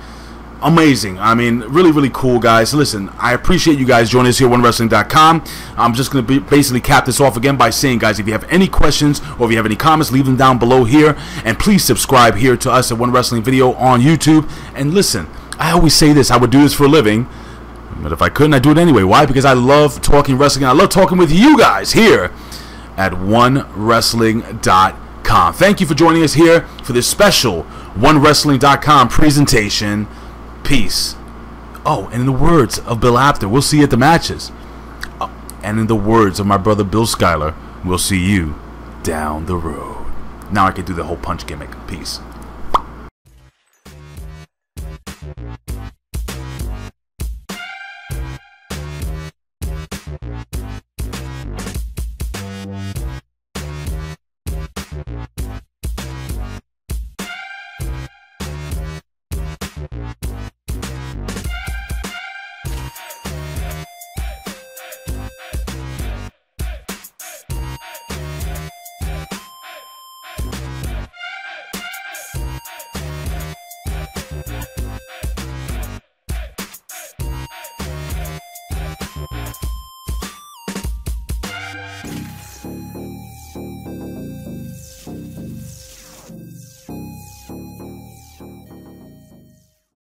Amazing. I mean, really, really cool, guys. Listen, I appreciate you guys joining us here at OneWrestling.com. I'm just going to basically cap this off again by saying, guys, if you have any questions or if you have any comments, leave them down below here. And please subscribe here to us at One Wrestling Video on YouTube. And listen, I always say this. I would do this for a living, but if I couldn't, I'd do it anyway. Why? Because I love talking wrestling, and I love talking with you guys here at OneWrestling.com. Thank you for joining us here for this special OneWrestling.com presentation. Peace. Oh, and in the words of Bill Apter, we'll see you at the matches. And in the words of my brother Bill Schuyler, we'll see you down the road. Now I can do the whole punch gimmick. Peace.